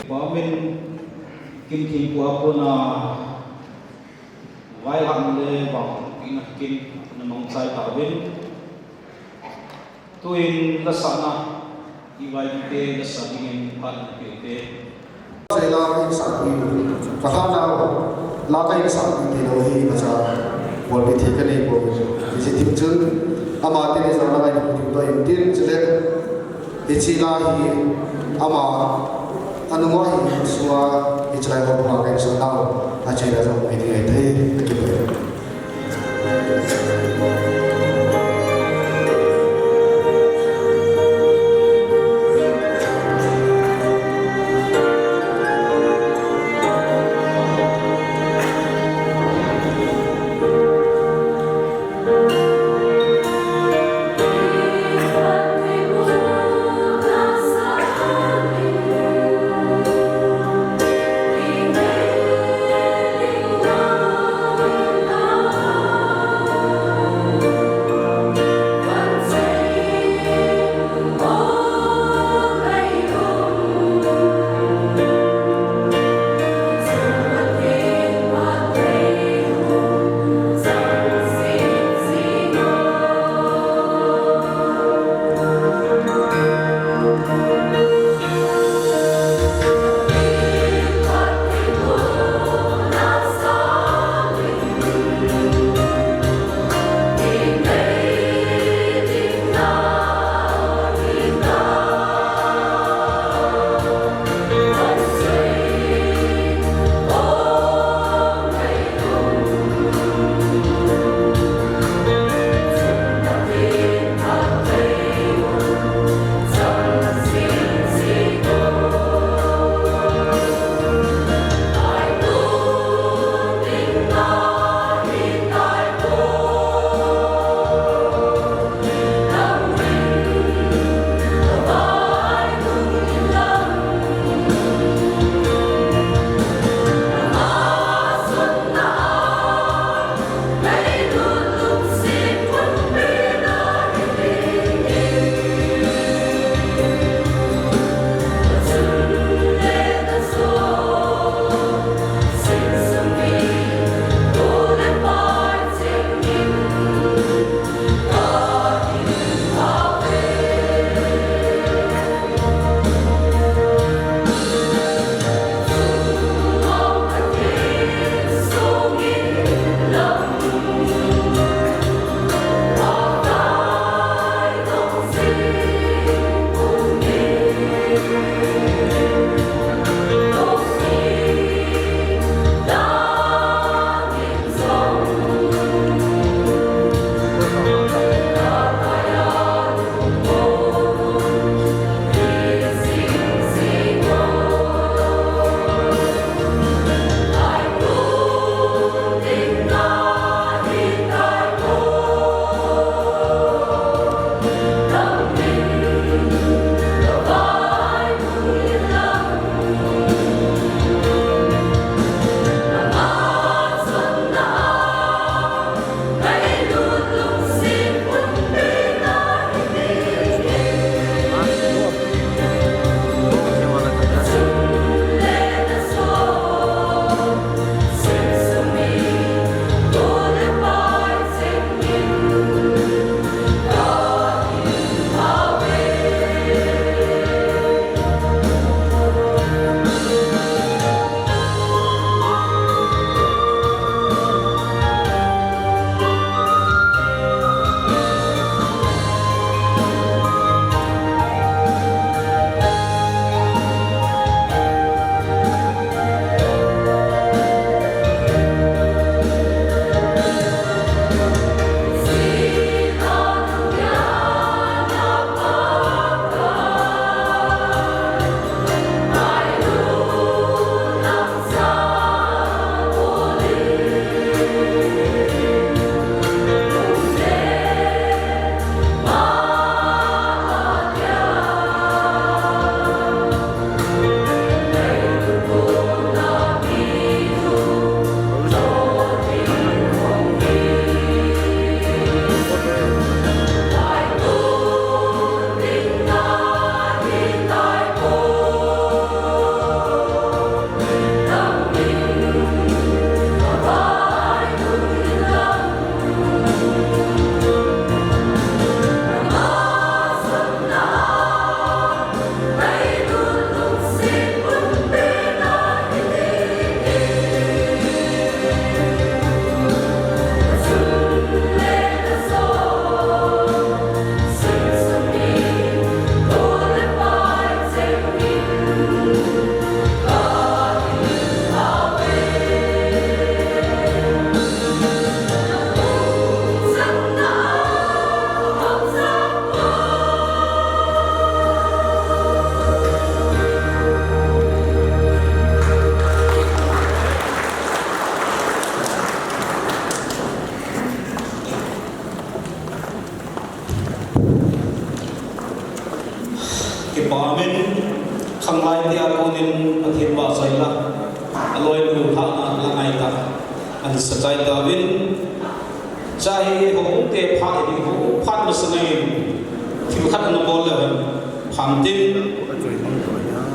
Ba min kim thi bua puna Lhahdohna le Vang inakin namang sai tabin tuin lasana iwai te lasagin pan te sai la in sa pi Lhahdohna la kai sa pi te lo hi ma cha bol bi the ka nei bo bi si tim chun ama te ne sa la kai ku do in tin chele ti chi la hi ama anu mo hi suwa i chai ho ma kai sa na a chai la so mi te te ki bo Vang Kipamin Kanglai Tia Konin Atin Basayla Aloy Luhana Lanaita and Sajaita Win Jai Hong Te Pai Hong Pat Masanay Timkat Nabol Pamtin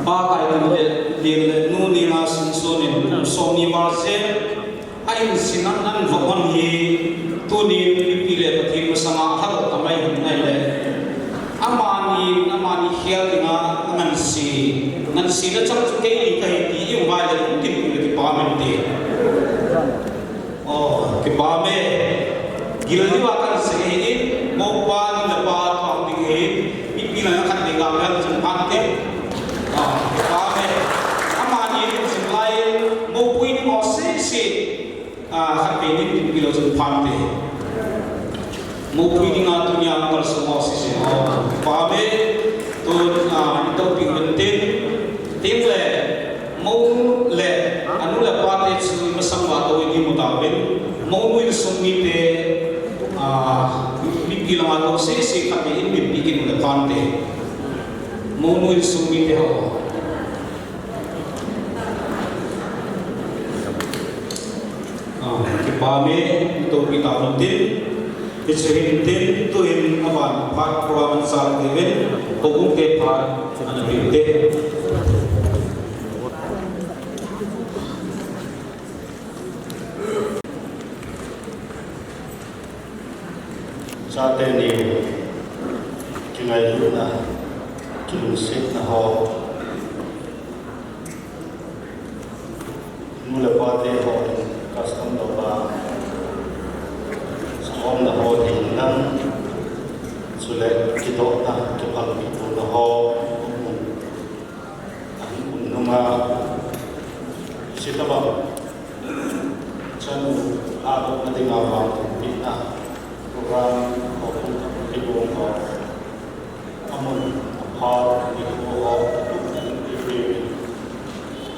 Pakai Nunina Sinsonin Soni Marse Ain Sinan Vokon Ye Tuni Pile Patim Masama Hal Tamay Naile Amani Hialinga Nansi na chang kay di yung wala yung tin yung kipamen di kipame gilaliwa kan sehin mo pa na pa ang tingin pipila na kan digagal sa pante kipame amani simlay mo puin mo sesi kapinin pipila sa pante mo puin nga to niya ang sa mo sesi kipame to ito pinguntin Timle, mau le, anu le pate su masang wato ini mutawin, mau mu sumite, bilang wato sesi kami ini bikin le pante, mau mu sumite ho. Kipame itu kita rutin, Ichirintin tuhin awan pat kawan sal kevin, hukum kepat anak binte. Sa tên ni chúng ngày lúc là chúng sinh là họ mua là qua thế họ custom đầu ba xong là họ thì năng số lệ cái độ ta cái phần bị tổn là họ anh cũng mà sẽ tập chân alo na ting awang bị na program ko kung ibong ko amon apart ni ko ko ibig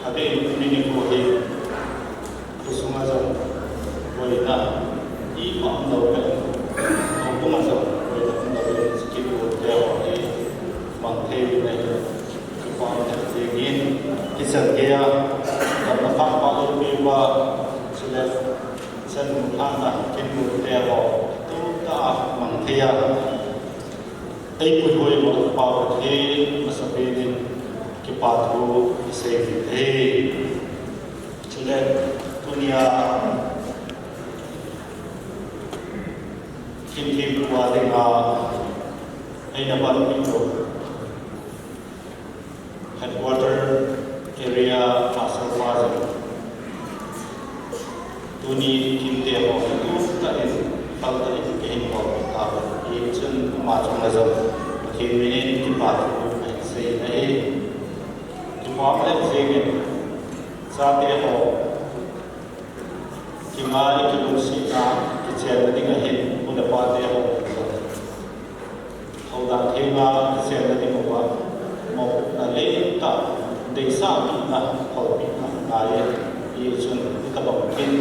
ate ini ko he kusuma sa boy na I ma no ka ko ma sa boy na no skill ko teo ni Vang thumpeh na ko pa na tingin kisan kaya na pa pa ko ba sila sen ana kin mo teo Vang thumpeh ay puhoy mo pa ke masapinin kipatu isay chile dunia kim kuwa denga ay nabalong ito headquarter area pasal pasal tuni kim dia mo itu tak falta itu kehin mo tahu itu macam macam kini kipatu say ay Kipamlet singin sa ho kimari kilusi na kichel na dingahin muna pate ho hawdang hinga kichel na dingawa mo na lein ta desa na hawpi na kaya iisun kabangkin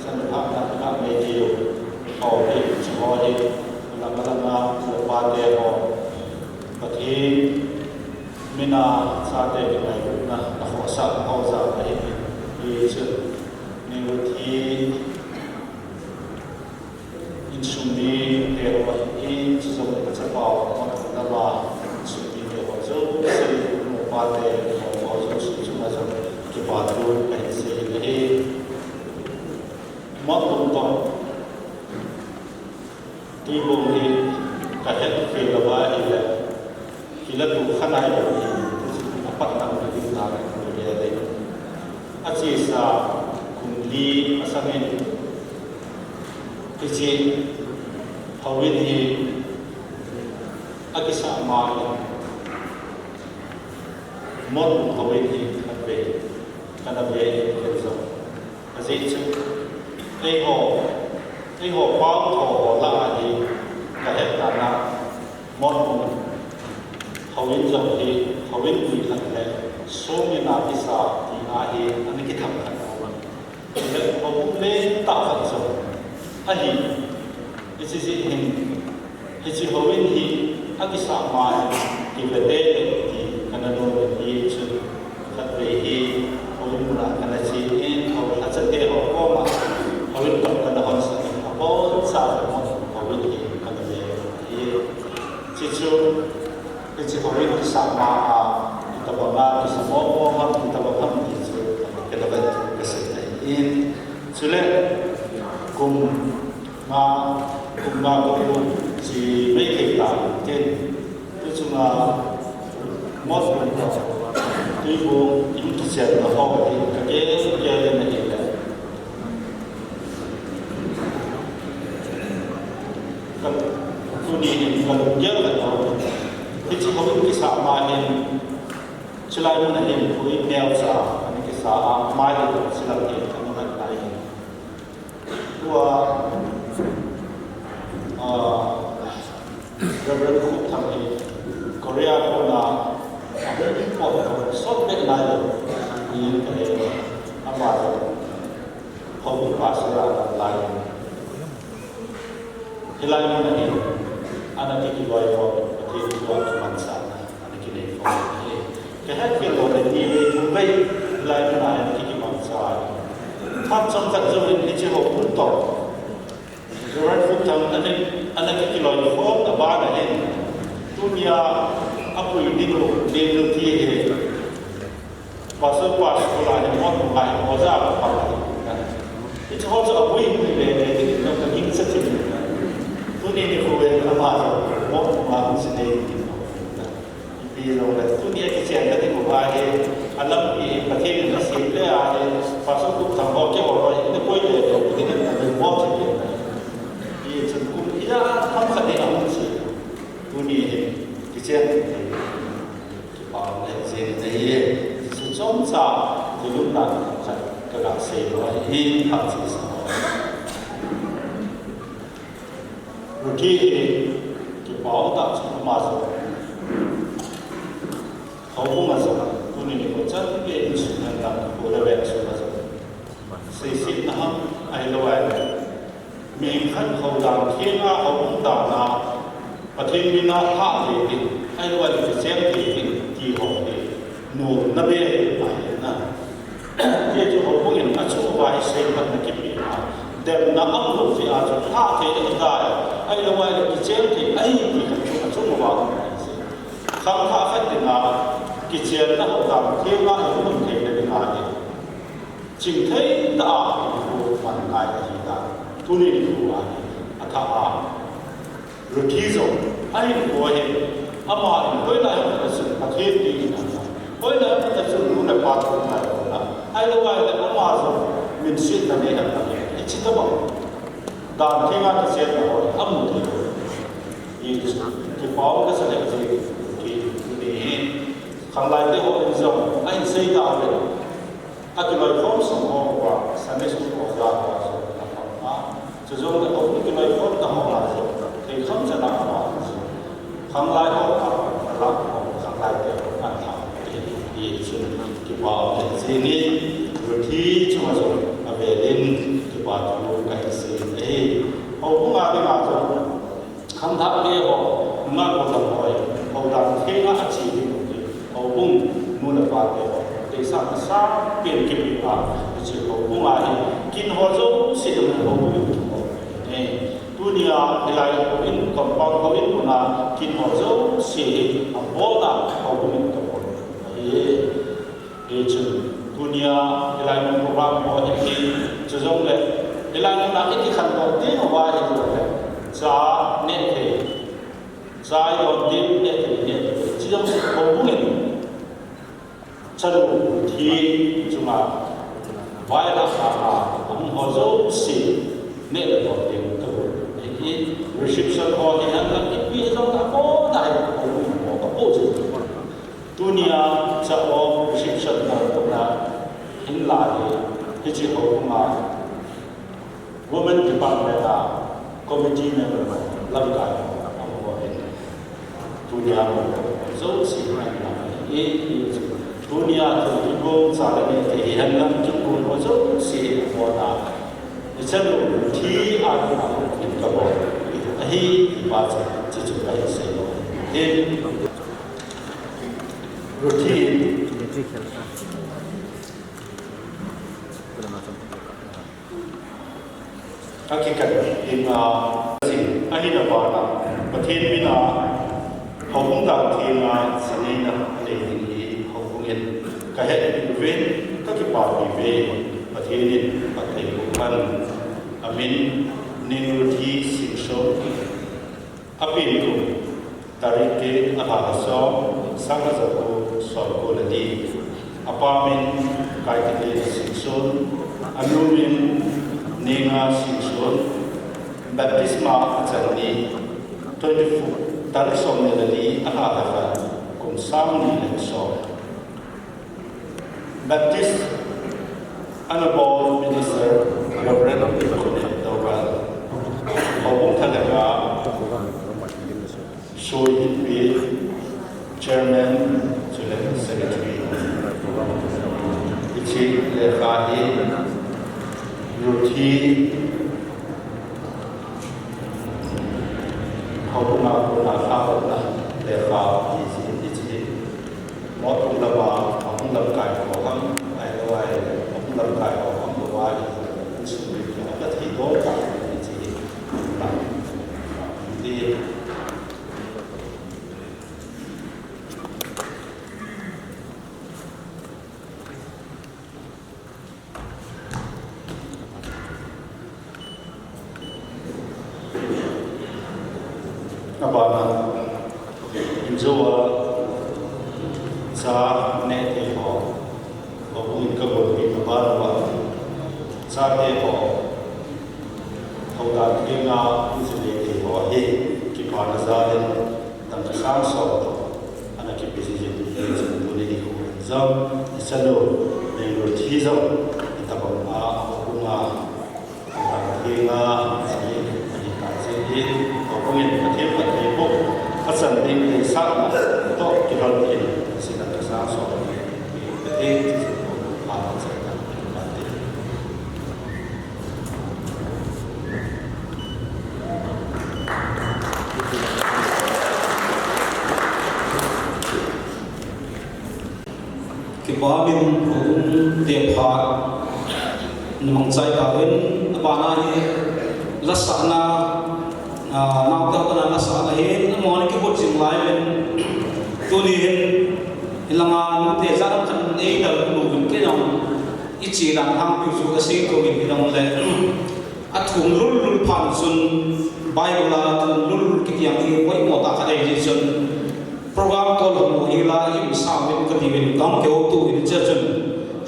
sa nakaka na medyo hawpi chimohi malama muna pate ho pati mina sa te ngai na ho sa ho za ai i chen Nieng Ruthi in sumi he ho i so sa pa ma na ba su ti he ho so se mo pa te ho so su ma so ki pa tu ai se le ma tum to ti bo ni ka he fe la ba i le Kila tu kanai ni apa nak beri tarik dia ni. Aci sa kundi asamen kisi hawin ni akisa mal mon hawin ni kanabe kerja. Aci tu ai ho pau ho la ni kahet tanah mon hawin jam he hawin ni khan le so mi na pisa ti a he ani ki tham khan wa le hawin le ta khan so a hi isi si hin isi hawin hi a ki sa ma ki le de ti na no hi chu khat ve hi hoi mu na kana chi in ho la cha te ho ko ma hoi to kana hon sa ho sa mo hoi hi kana ve hi chi chu chi hoi ki sa ma ta ba ma ki sa mo mo ha ta ba ha ki chu ke ta ba ka se in chu le kum ma ko chỉ mấy cái tảng trên tôi chung là mót mình có tuy vô những cái chuyện là họ thì cái lên này là các tôi đi gần nhớ là họ thì chỉ có những cái xã mà hiện chỉ là những cái hiện khối mèo xã những cái xã mai thì chỉ là hiện trong cái này và Reverend Vang thumpeh Korea ko na po sot be na ni cái ama không pa sa lai hilai mo na ni ana ki loy ko ti ko man sa ana ki nei ko cái hết cái lo ni tu bei lai na ki man sa thap trong thật rồi ni chỉ học muốn to rồi Vang thumpeh anh cái lối phố ở ba này dunia apa ini lo Nieng Ruthi he pasal pas sekolah yang mau main moza apa itu harus apa ini le nak ingin sesuatu dunia ni kau yang apa mau mahu sendiri bilo le dunia kita yang tadi kau bahe alam ini pakai nasi le ada pasal tu tambah ke orang ini kau le ini ada mau sendiri ya ham khade am chi tuni he kichen ki pa le je ne ye su chom cha de lu na khat ka ga se lo hi ha chi sa ruthi ki pa ta cha ma so ho bu ma so tuni ni ko chan ke chi na ta ko le ve so ma so se sit na ham ai lo ai mình khăn hậu đàn thiên nga hậu cũng đàn na và thiên minh na hạ thì hay là vậy thì xem thì hậu thì nụ na bê phải na cái chỗ hậu cũng hiện ở chỗ vài xem mặt là cái gì mà đem na ấp lục thì à chỗ hạ thì hiện tại hay là vậy thì xem thì ấy thì ở chỗ một vào khám phá phát hiện là cái chuyện na hậu đàn thiên nga hậu cũng thể là cái gì chỉ thấy đã phần ai là gì ta tu ni ku a atha a ruthi zo ai ko he ama koi la ha su pathe ti na koi la ha su nu na pa tu na la ai lo wa la ama zo min sit na ne ha ni chi ta ba dan ke ga ta se na ho amu ti yi ki pa ga sa le ti ki ni khang lai te ho zo ai sei da le a ki lo khom so ho wa sa ne su ko da wa so cho dù là ông cái lời phốt ta họ là thì không sẽ làm họ không lại họ làm không lại để họ làm thì chuyện cái bảo cái gì này rồi thì chúng ta rồi về đến cái bảo chúng cái gì đấy họ cũng làm cái nào rồi không thắc cái họ ngắt một tập hỏi họ làm thế ngắt chỉ họ cũng muốn là bảo cái để sao sao biến cái việc à chỉ họ cũng làm kinh họ giống sẽ được họ cũng dunia nilai koin compound koin puna kin hozo si abola koin to e chu dunia nilai mon program mo ki chuzong le nilai na ki khan ko te wa he lo le za ne the za yo te ne the ne chuzong ko bu ne chalu thi chuma vai la sa am hozo si ne le ko te reception hall thì hắn là cái việc trong ta có đại của các bộ trưởng dunia sẽ có reception hall cũng là hình lại cái chỉ hậu mà women department là committee member làm cái ông có hình dunia một dấu chỉ là cái dunia thì cũng sao là cái thì hắn làm chúng tôi có dấu chỉ của là chân thi ai cũng làm cái cái bộ hi ba chỉ chụp cái gì thêm Ruthi Hakikat ina sin ahina bana pathin bina hong da thina sanina le ni hong yen ka het ven ka ki pa bi ve pathin pathai bukan amin Nieng Ruthi Lhahdohna apin ku tarike aha so sang zaku so ko ladi apamin kai te sikson anumin Nieng Ruthi baptisma achani 24 talisom nelali aha ha kum sam ni lekso baptist anabol minister reverend Dawal Obong Talaga Shoy Be chairman secretary Ichi Lekhahi Ruthi Lhahdohna Lhahdohna le Vang ichi mo tung la ba tung la kai ko ham ai lo ai tung la kai ko ham lo wa ichi ka thi do ka ichi ba di abana injoa sa ne te ho obun ka bo ni abana wa sa te ho hoda kinga injile te ho he ki pa na za den tam ka sang so ana ki bisi je tu ni ni ko zam isalo Nieng Ruthi zo ta ba a obunga ta kinga si ni ka se ni obungin ka te pa te bo asan ding ni sa to ki hal ni si ta ka sang so te a sa ta pa te Kibabin hong tepha namang cai kawin abana hi lasana nakta kana lasana hin amon ki bot jing lai men tuni hin ilanga te zaram khan ei dal lu bin ke nong ichi ran hang pi su ka se ko bin nong le athum lul lul phan sun bible la thum lul ki yang hi koi mo ta kha dei sun program to lo mo hila im sa min ka ti bin kam ke tu in church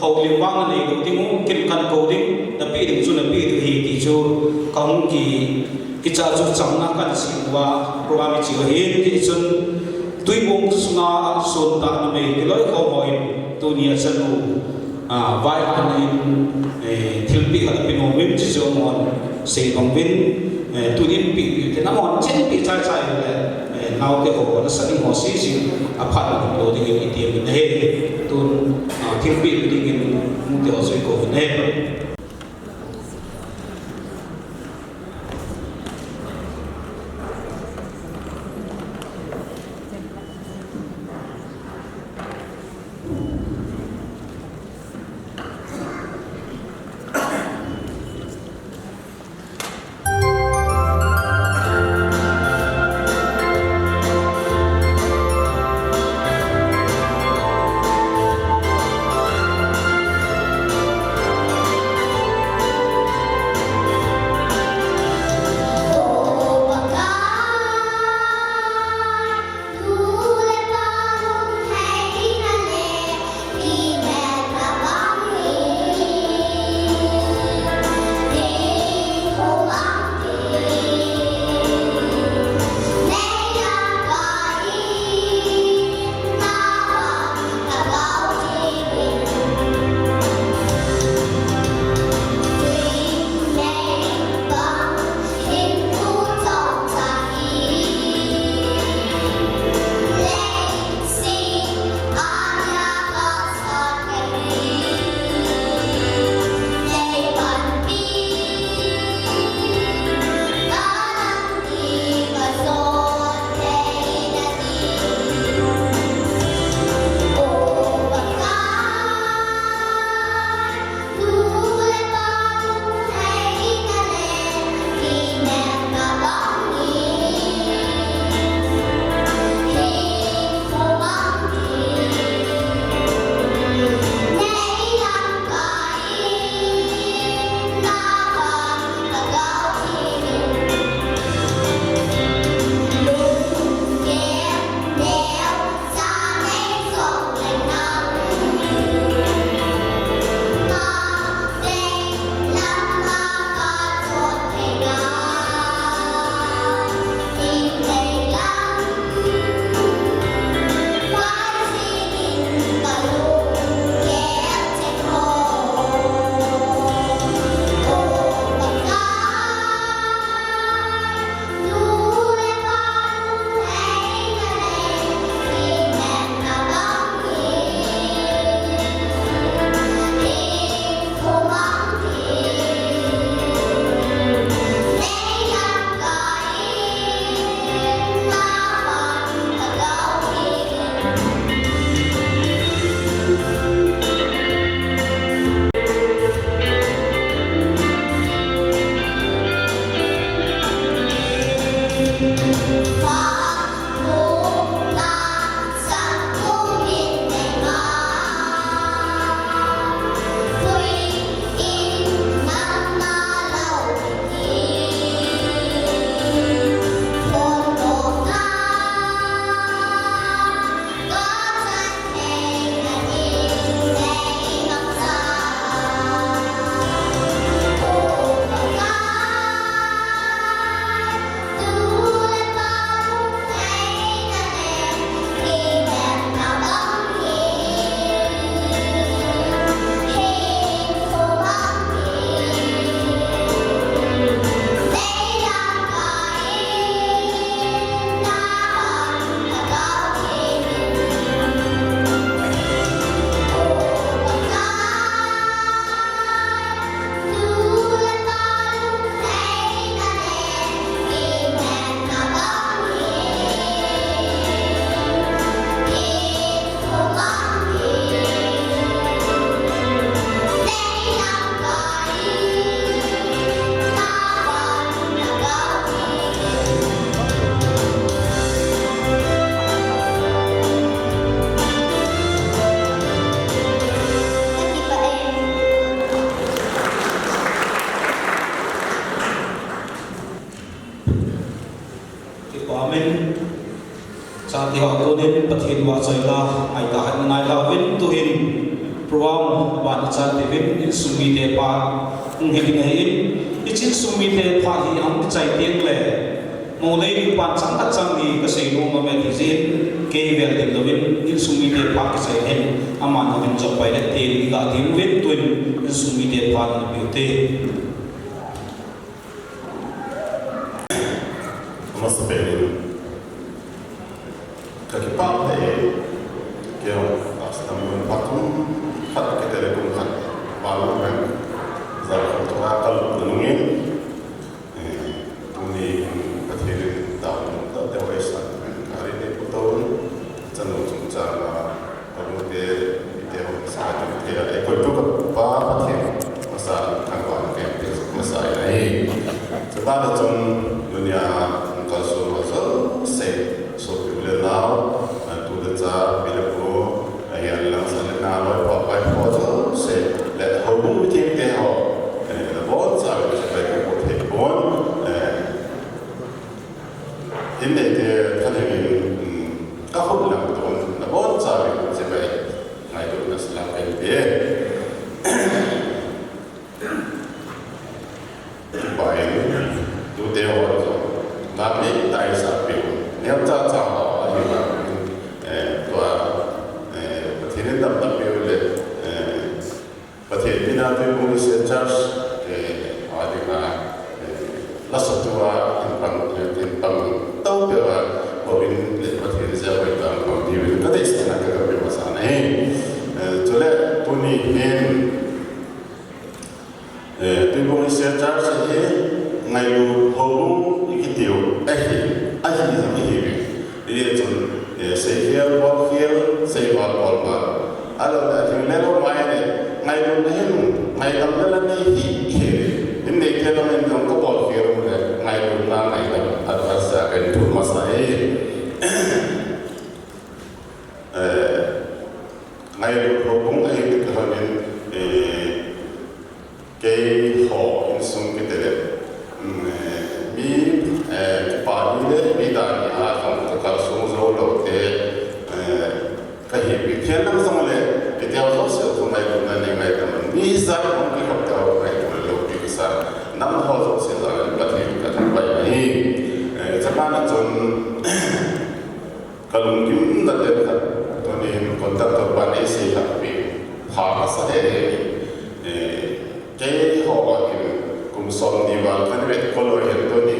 ho li wang nei do tingu kin kan ko ding da pi ding chu na pi du hi ti chu kam ki cha chu chang na kan si wa program chi hi ti chun tui bong chu nga son ta na me ki loi ko moi tu ni a chanu vai han in thil pi ha pi no min chi chu mon se bang bin tu din pi te na mon chen pi chai chai le now ke ho na sani ho si si aphat do ding in ti min he tun thil pi ding in mu te ho soi ko ne Sati Lhahdohna pathin wa chaila ai ta han ngai la win tu hin pruang ban chan te vin in sumi te pa ung hi ne in ichin sumi te pha hi am chai tieng le mo le ni pan chang ta chang ni ka sei no ma me ti zin ke vel tin lo win in sumi te pa ka sai hen aman ha vin chop pai le te ni ga tim win tuin in sumi te pa ni pi te Must have been kaki pak deh, kau asam pun patung, kat kita lekung kat, baru kan, zaman tu akal dunungin, tuni berhenti tahun dewasa, hari ni putau, jangan cuma baru dia sangat dia ekor tu apa berhenti masa kawan kampus masa ini, sebab tu dunia kasus masuk so people now to the job bila yang lang sa na lo pa pa po se let home team ke ho the board sa ke se ko te bon in the thale ka ho lang to the board sa ke se ba ngai to na sala ke be bai tu te ho na me dai sa pe nếu cha cha họ như là tòaประเทศดำน้ำเปรี้ยวเลยประเทศที่น่าที่มุ่งเสียจัดอะไรนะลักษณะตัวอินปังเต้าเปรี้ยวบวินประเทศจะไปตามความที่วินก็ได้สิ่งนั้นก็เป็นภาษาไหนจุดแรกตัวนี้เป็นที่มุ่งเสียจัดใช่ไหมไงลูกหัวอีกเดียวไอ้ที่ทำให้เห็นdia cun sehir wakil sehwal kolma alo da tin lelo mai ne ngai lu ne hin ngai kam la ne hi hi din ne ke men kam ko bol ke ru ne ngai lu na ngai da advasa kan tu masai ngai lu ro bung ai ke ha men ke ho in sum ke de mi pa ni de mi da ni a kam ka sum zo lo te ka hi bi khen nam song le ke te zo se ko mai ko na ne mai ka man mi za ko ki ka ta mai ko lo ki sa nam ho zo se za ba thi ka ta bai ni za ma na chon ka lung kim na te ka to ni kon ta to ba ne se ka bi ha ka sa de ke ho wa ki kum som ni wa ka ne ko lo hen to ni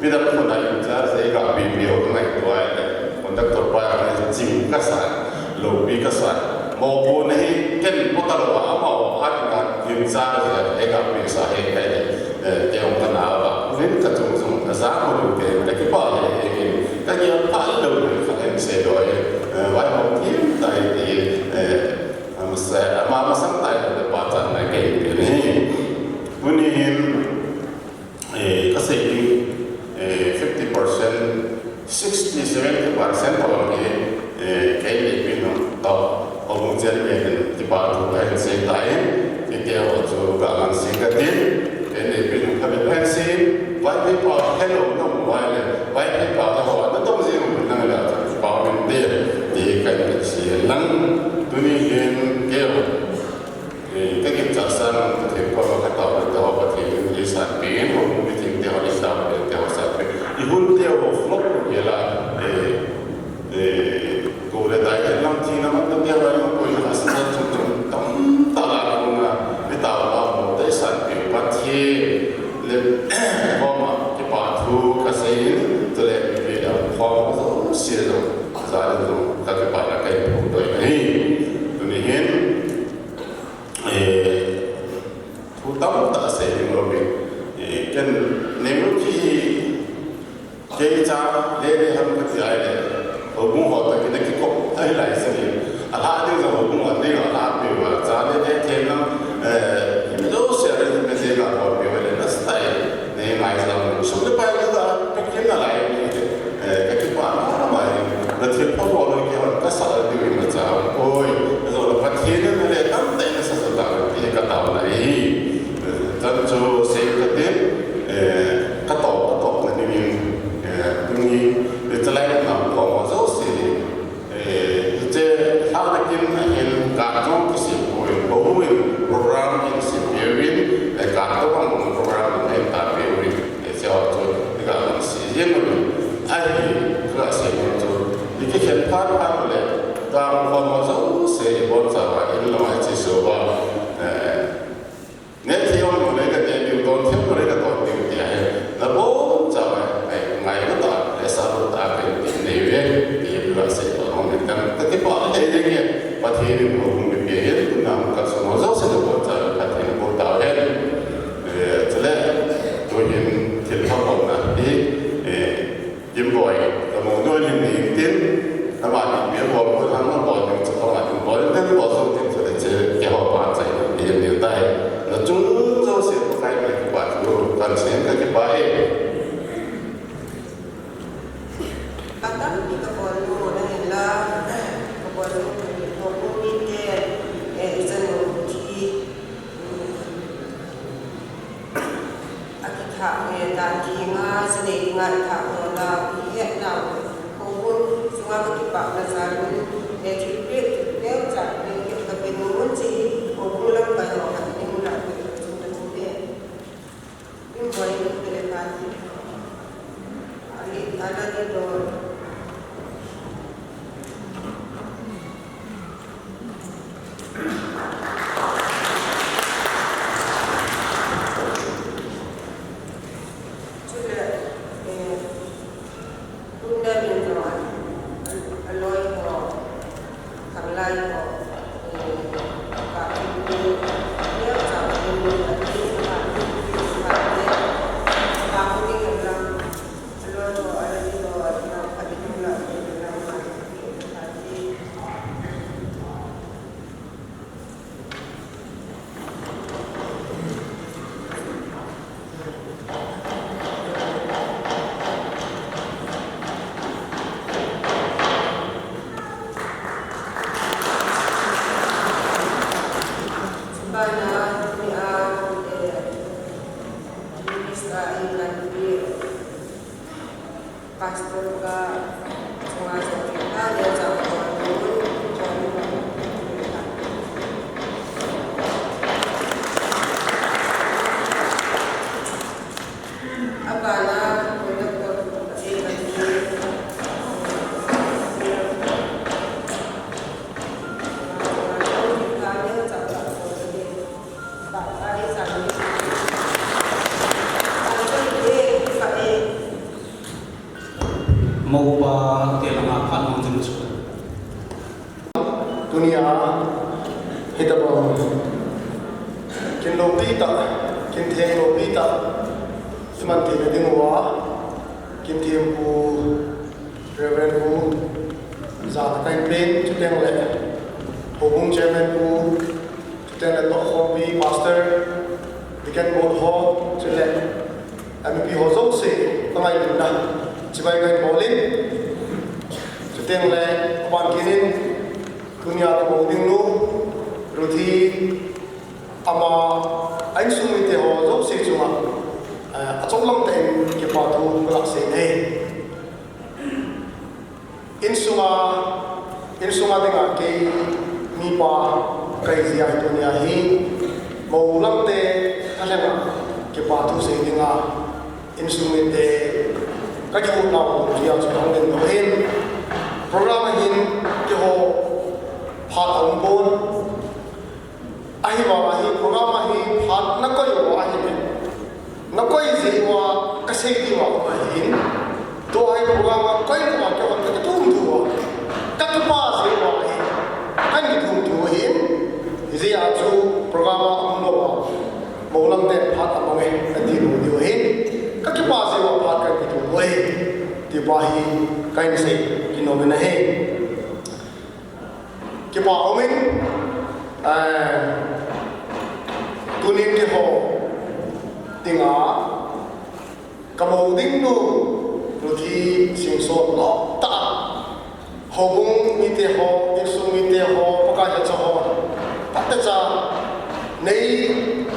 vì đóคนนั้นจะใช้กับบีบีโอตรงไหนตัวไอ้คนตักตัวไปอะไรจิมกัสสันโลบีกัสสันโมบูนี่เก่งพุทธโลกอามาว่าอันนั้นยิมซาเลยไอ้กับบีสาเหตุไอ้เจ้ากันเอาว่าเรื่องกระจุกสมกระซ่าคนอื่นเก่งแต่ที่ป้าเนี่ยเองก็ยังพาลูกเขาเองเสียดอยไว้ของทีมไต่ที่มันเสียมาสังไต่แต่ป้าจันไม่เก่งนี่วันนี้ก็เสีย 60-70% of cái này bên nó tàu ông dân mình thì bảo thủ hay xây lại cái điều cho cả làng sinh cái tiền cái này bên nó phải bên sinh vài cái bảo hello nó vài này vài cái bảo là họ nóต้องriêng mình năng là bảo mình tiền thì cái này sẽ lắng tôi nghĩ cái cái kiểm tra sang thì có cái tàu là tàu có thể đi sang biển hoặc một cái điều đi sang biển thì hôn điều flop như là cô đã đại diện làm chi nó mất tiêu là nó có những cái sản phẩm tóm tạo ra luôn là cái tạo ra một cái sản phẩm phát triển lên hôm mà cái bản thu cái gì từ lên bây giờ họ có sử dụng ra được các cái bản là cái bộ đội này tụi này hiện thu tóm tạo xây dựng rồi cái nếu khi cái cha để ham cái gì ấy họ cũng họ tới cái cục ấy lại xây là đi rồi cũng họ đi là biểu là cha để thêm nó đâu sẽ là cái gì là họ biểu là nó stay này mai rằng số cái bài đó là cái là lại cái bản nó mà là thiết pháp họ nói cái họ cái sao là điều mà cha ôi rồi là phát hiện nó là tấm tay nó sẽ tạo cái tạo này chân cho xây cái tiền cái tổ là điều nhưng để cho lại nó có một số sự để how to get in cả trong cái sự của program in sự biểu hiện để cả các bạn program này ta biểu hiện để cho cái làm sự riêng mình ai cái sự cho cái hiện phát là ta có một số sự bọn ta in là chỉ số ba nếu thì ông nói cái điều đó thiếu cái điều đó thì là bố cho ngày nó tạo để sao ta phải tìm hiểu thì là sẽ có một cái bảo thế đấy nhỉ và thì mình cũng bị biết cũng làm các số nó rất sẽ được hỗ trợ và thì nó hỗ trợ hết cho nên tôi nhìn thì họ còn là đi kiếm bồi và một đôi liền thì tiến các bạn biết bồi mỗi tháng nó bồi được cho các bạn bồi đến cái bồi xong thì sẽ chơi cái họ bạn dạy thì nhiều tay nó chúng do sẽ có cái này các bạn cần xem cái bài Akan dikabulu adalah kabulu komuniti Zanuti Akikha dan Kinga sedih dengan Lhahdohna Vietnam maupun semua ketika nazaru etipit lewat dengan kepengurusan si maupun lembaga yang nak Vang thumpeh ini boleh dilakukan ada di luar pastor ka semua kita dia sama dulu apa lah untuk mau ba telang akan menjurus dunia hidup kin lobi tak kin theng lobi tak seman ti ding wa kin tim pu reverend pu za kai pen chu teng le hobung chairman pu chu teng le to hobby pastor dikan board ho chu le ami pi ho zo se tamai na chỉ vậy cái bò lên cho tiền là bạn kia nên dunia có một tiếng nu rồi thì ama anh sung mình thì họ giúp xây dựng trong lòng tiền cái bảo thủ của lạc sĩ này in suma dengan cái mi pa cái gì ai dunia hi mau lắm thế hay là cái bảo thủ xây dựng in sung mình thì các cái vụ nào cũng chỉ ở trong nền đồ hin program hin cái họ phát ông bốn ai bảo ai program ai phát nó có nhiều ai hết nó có gì mà cái gì đi vào mà hin tôi ai program có nhiều mà cái vấn đề thùng thua các cái ba gì mà anh cái thùng thua hin gì à chú program ông nó một lần để phát ông ấy cái gì đồ nhiều hin các cái ba gì mà phát cái thùng thua hin thì ba hi cái gì cái nó bên này cái bảo mình tu niệm cái họ tiếng Á cái màu đinh nu rồi thì sinh sốt lọ ta họ cũng như thế họ tiếng sung như thế họ có cái cho họ bắt được ra này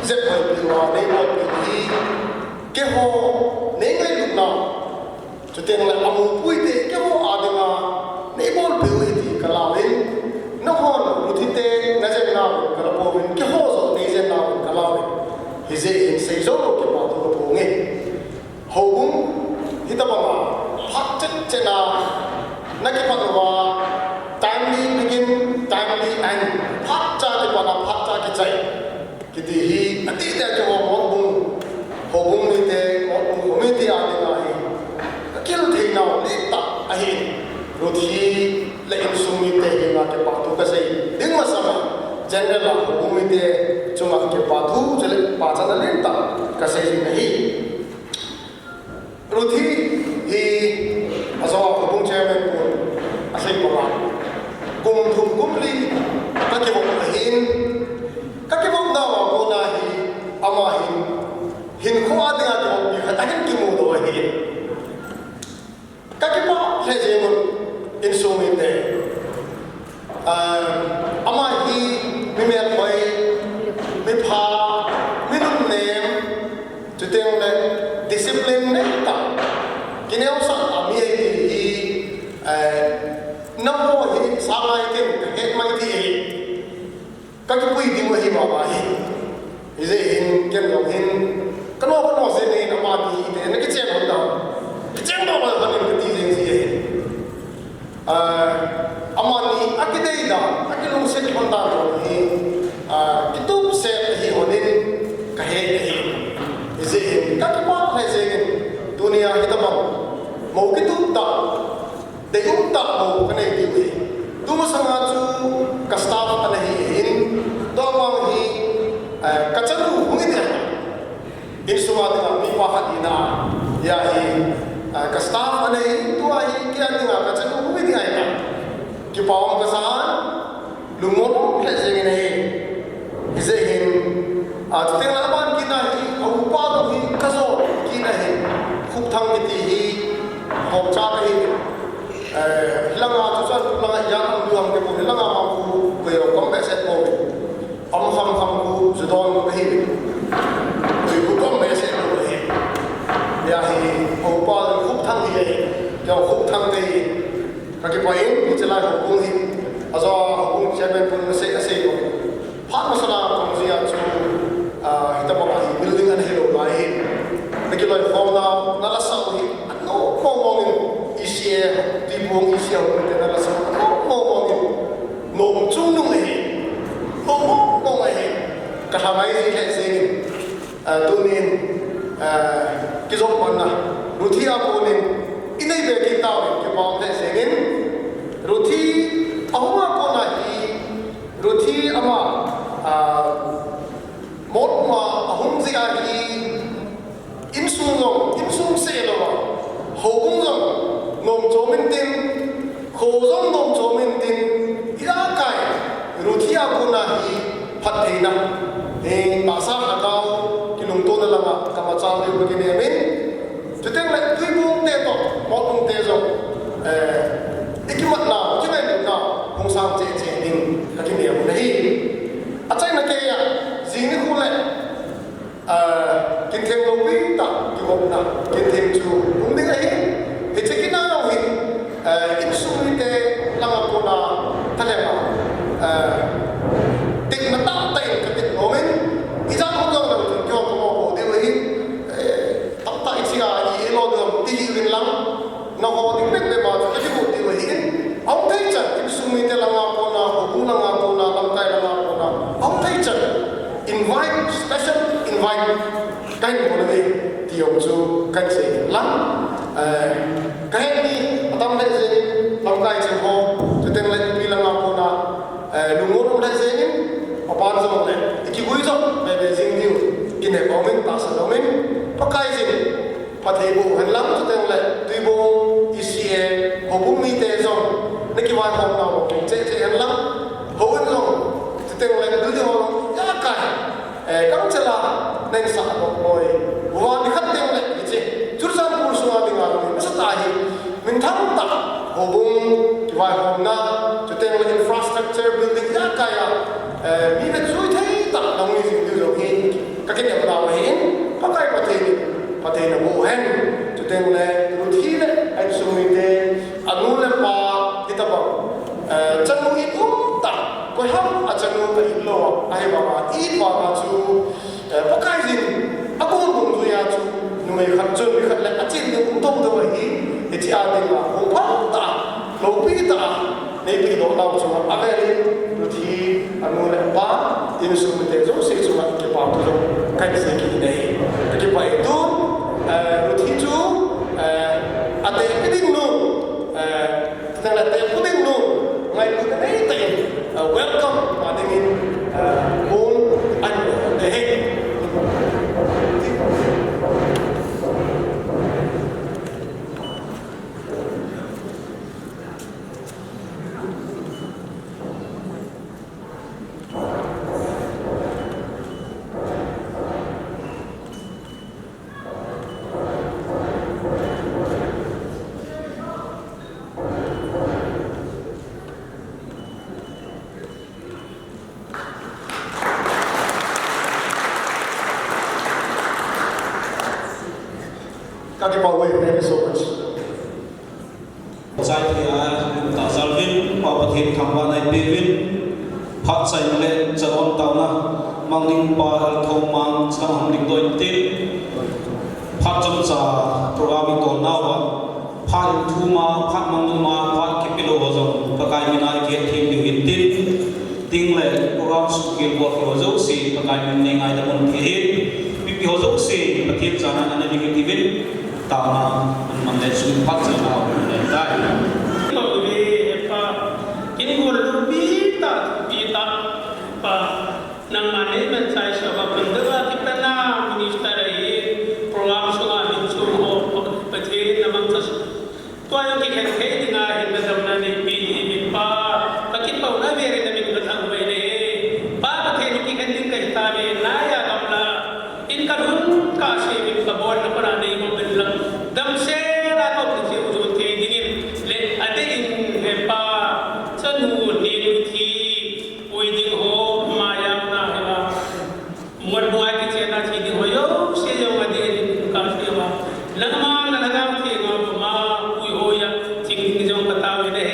dẹp phải bị hòa này bỏ bị cái họ này ngay lúc nào cho tiếng là âm bụi thế cái họ à tiếng Á này bỏ bị thì cái nào lên nó hòn một thiết tế nó sẽ nào cái là bộ cái hồ rồi này sẽ nào cái lao thì dễ xây dấu được cái bảo thủ của nghe hầu cũng thì ta bảo phát chất trên nào nó cái phần là timely begin timely end phát ra cái bảo là phát ra cái chạy cái thì anh đi ra cái hồ cũng như thế một bùng của mình thì anh đi này cái thì nào đi tập ai rồi thì lại sung như thế là cái bảo thủ cái gì đứng mà sao general là cũng như thế cho mà cái bảo thủ cho lại bảo cho nó lên tập cái gì này rồi thì do cũng chơi bên của xây bảo cùng thùng cũng đi các cái vùng hình các cái vùng nào mà cô na hi ama hin khoa tiếng Anh bị khát ăn cái mù đồ hình các cái bảo là gì mà instrumente ama hi mi mẹ bay mi pha mi nung nem cho tiếng là discipline này ta cái này ông sao mi hi năm mô hi sáng nay cái hết mai thì các cái quy định mà hi bảo hi thì dễ hình cái lòng hình cái nó sẽ này nó mà thì nó cái chuyện không đâu cái chuyện đó là vấn đề cái gì amani akidei da akilung se ki honda ro hi kitum se hi honin ka he hi ize ka ki ma he se ni dunia hi ta bang mo kitum ta de um ta mo ka nei ki hi tu ma sanga chu ka staff ta hi hin do ma hi ka chalu hungi de in suma de mi pa ha dina ya hi ka staff ane tu ai kia dinga ka chalu hungi de ai ta cái bao cái sáng lùng ngón lại gì này gì hình tiếng lá ban kia này ông ba đâu thì cái số kia này khúc thăng cái gì học cha cái lăng à chú chân lăng à giang ông đường cái bộ lăng à mà cụ về ở con bé sẽ bộ ông hâm cụ chỉ đón cái gì rồi cụ con bé sẽ bộ cái gì ya thì ông ba khúc thăng gì cho khúc thăng cái cái point thì chỉ là hukum hi azo hukum chairman pun mesti asai ko phát masala kom zia chu hita ba hi building an hero lai neki loi form down na la sa hi no mo mo ni isia ti buong isia ko te na la sa no mo mo ni nom chung nung hi mo mo hi ka hamai hi he se tu nin ki zo pon na ruthi a ko nin inai be ki taw ke pom the sengin ruthi ahuma ko na hi ruthi ama mot ma ahum zia hi insung se lo hobung lo nom chomin tin khozong nom chomin tin ira kai ruthi a ko na hi phat theina ba sa ha kaw kilung to na lama kama chaw de ko ki ne min Chúng ta lại tuy buông tê tỏ một tin thêm chú cũng đi ấy thì chỉ cái nào thì in sung đi lăng cô na thay lên mà tình mà tạo tình cái tình của mình ý rằng không đâu là chúng cho có một điều ấy tập tại chỉ là ý lo đường đi bên lăng nó có tiếng biết về mà cái một điều ấy ông thấy chẳng in sung đi lăng cô na cũng lăng cô na lăng tay lăng cô na ông thấy chẳng invite special invite cái một này thì ông chú cách sẽ lắm cái này tâm lại gì lòng tay chẳng ho cho tên lại đi làm cô na đúng ngôn lại gì ở ban giờ này cái quý rộng về riêng điều cái này của mình ta sẽ mình có cái gì mà thầy bộ hành lắm cho tên lại tùy bộ ICE họ cũng mi tê rồi nên cái vai phòng nào cũng sẽ hành lắm hậu ứng rồi cho tên lại cứ điều giá cả các chế là nên xã hội rồi và đi khắp tiếng lại cái gì chút ra một số tiếng là mình rất tài mình thắng tạ hồ bung vài hôm na cho tên là infrastructure building giá cả mi biết rồi thấy tạ đồng ý gì rồi khi các cái nhà nào hiện có cái có thể là bộ hen cho tên là Ruthi đấy anh sung mình thế anh muốn làm ba thì tập chân mũi ít tạ có hấp ở chân mũi ít lo ai bảo ít vào chú có cái gì aku không muốn ya chú nhưng mà khăn chân bị khăn lại ở trên thì cũng thông thôi thì chỉ ăn thì là cũng phát tạ lâu pi tạ này bị độ đau chú mà ở đây thì anh muốn làm ba thì mình dùng để giống sẽ dùng cái bao tôi dùng cái gì này cái vậy tu thì chú ở đây cái đinh nụ tức là đây cái đinh nụ ngày cứ đấy thì welcome và đây mình muốn anh để hết các cái bảo vệ này là số một sai thì tạo giáo viên bảo bậc hiện tham quan này bê viên phát sai lên giờ ông tàu na mang linh ba thông mang sang hàng linh đôi tết phát trong sa program tổ nào và phát thu ma phát mang dung ma phát kịp đồ vào dòng và cái mình ai kết thêm điều hiện tin tiếng lệ program skill work vào dấu xì và cái mình ngay đã muốn thể hiện bị vào dấu xì và thêm ra là anh đi cái viên tạo na mình để xuống phát ra nào để đại ini gol bita pa nang management sai sa kapandera kita na minister ay program so nga din so ho pati namang sa to ay kikhen nga hinadam na ni PDB pa bakit pa una very na min batang way ne pa pati kikhen din kay tabi na ya kamla in kanun ka si min kabon na para ni mo bilang dam se ra ko si ujo te dingin le ade in pa Nieng Ruthi Lhahdohna ho maya na hela muat buai ke chena chi di hoyo se yo ade ka se wa langma na lagam thi ngo ma ui ho ya ching ting jong pata we de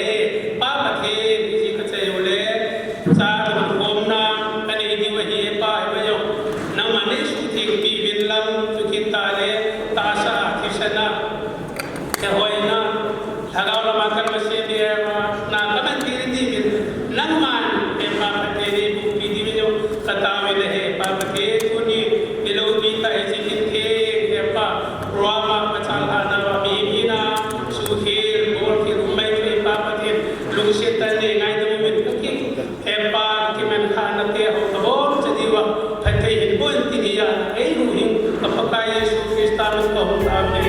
pa pa the ji ka che yo le sa ma om na ane di wa hi pa he yo nang ma ne su thi pi bin lam tu kin ta le ta sa thi sana ke hoi na thagaw la ma kan ma se de na ka man ti di bin nang man e pa pa te di bu pi di yo kata we de pa pa te tu ni ilo bi ta e ji kin ke e pa rama pa chal ana wa bi bi na su khir bol ki rumai ke pa pa te lu se ta ne ngai de min ku ki e pa ki man kha na te ho ka bol che di wa pha te hin bun ti ni ya e ru hin ka pa ka yesu krista no ko ta me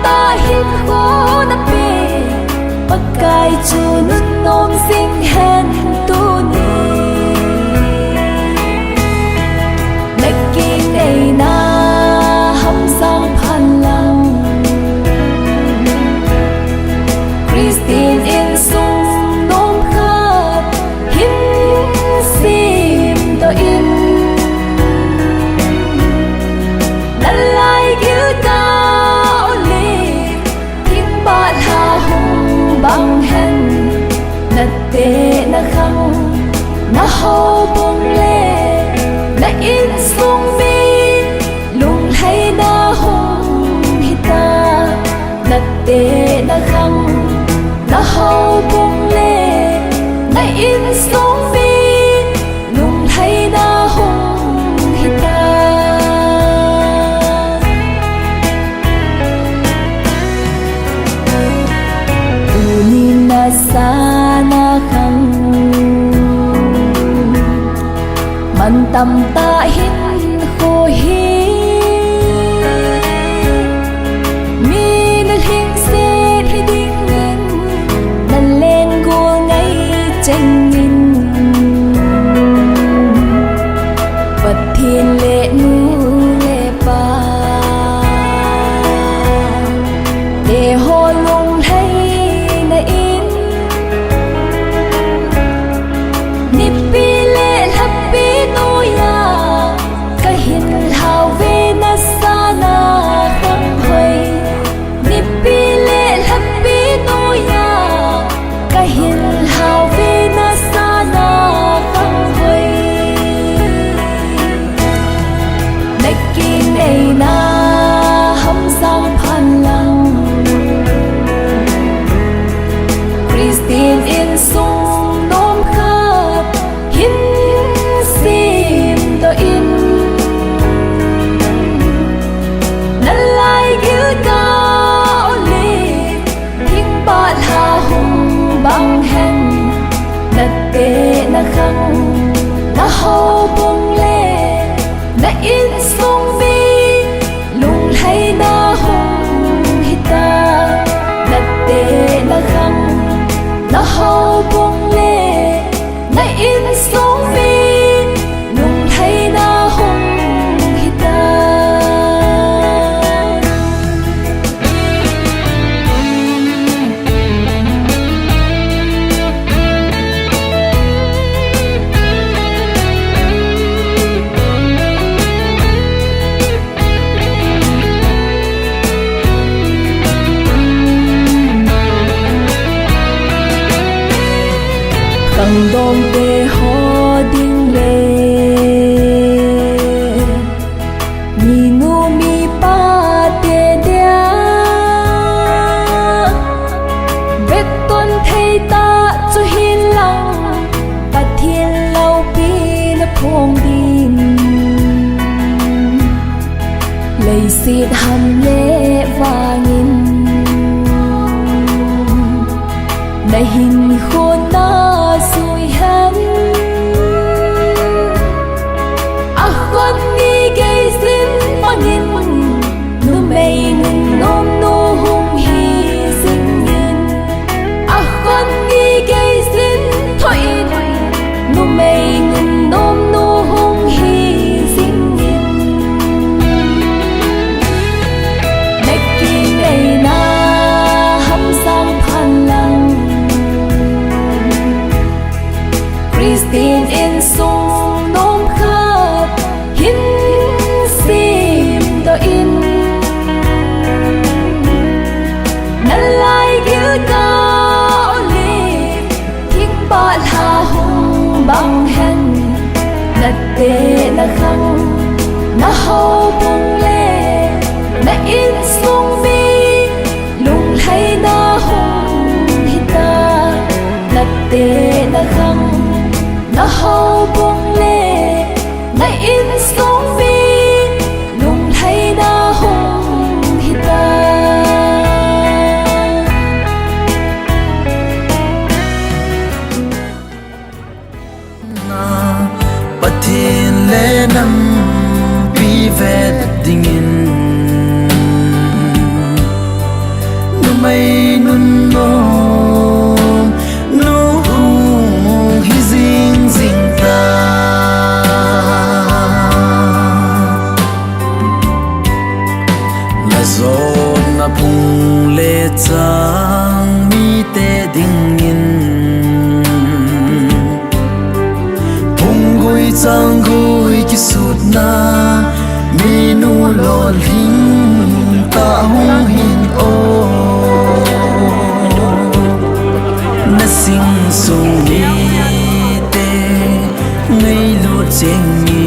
ta hin khô na pe pakai chu nut nom sing hen tu ni naking ei na ham sang phan lang Christine in sung nom khat hin sim to in bang hen na te na khang na ho bong le na in sung mi lung hay na hong hita na te na khang na ho bong le na in sung mi lung hay na hong hita sana khang man tam ta hin khô hi mi na hing se hi ding nin na len go ngay chanh nin vật thiên lệ nu lệ pa để hồ lung hay na in bang hen na te na khang na ho bong le na in sung mi lung hay na hong hita na te na khang na ho bong le na in sung mi lung hay na hong hita Càng đông tê ho đinh lệ mi nu mi pa tê đia vết tuân thay ta cho hin lòng ta thiên lâu pi na phong din lấy xịt hầm lệ vangin na hin khôn na sui hen a khôn ni gây xin mangin nu mei nun nom nu hung hi sinh nhân a khôn ni gây xin thôi nu mei nun nom nu hung hi sinh nhân neki nei na ham sang phan lang Christine in sung nom khat hin sim to in na lai gil ka li thing ba la hung bang hen na te na khang na ho bong le na in sung mi lung hay na hung hita na te na khang na ho bong le na in sung mi lung hay na hong hita na pathin le nam pi vet dingin Lon na phung le chang mi te ding in phung gui chang gui ki sut na mi nu lol hing ta hung hin o na sing sung ni te ngây lu cheng ni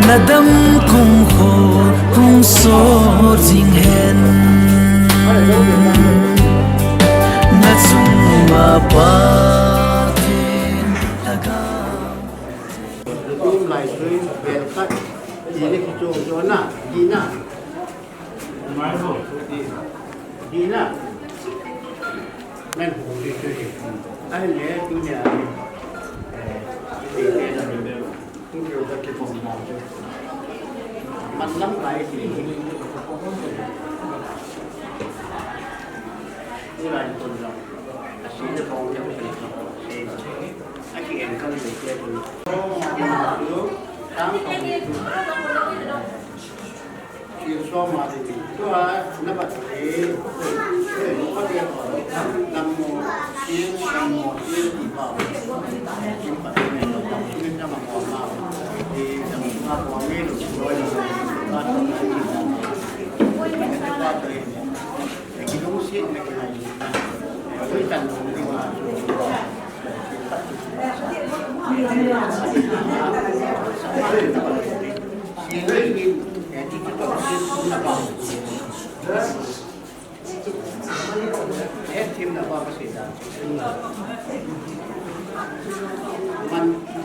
na dam kum ho hung so jing hen na chung ma pa tin laga tum lai sui bel khat ini kicu jona dina dina men hu di sui ai le tu nya tu yo ta ke pom maมันล้ำไหลที่นี่ลายคนเราสีจะฟองจะไม่สีไอ้ที่เอ็นก็เลยเจ็บเลยทั้งสองที่ซ้อมมาดีตัวนับบัตรเองก็เรียกว่านำโมที่นำโมที่ดีกว่าที่ปัจจุบันเราต้องที่จะมาบอกมาที่จะมาบอกไม่รู้โดยก็ต้องคิดตามไม่ได้ว่าตัวเองแต่คิดรู้สิ่งไม่เป็นไรด้วยกันที่ว่าสิ่งที่มีที่ต้องคิดนะบ้างทีมนะบ้างก็สิได้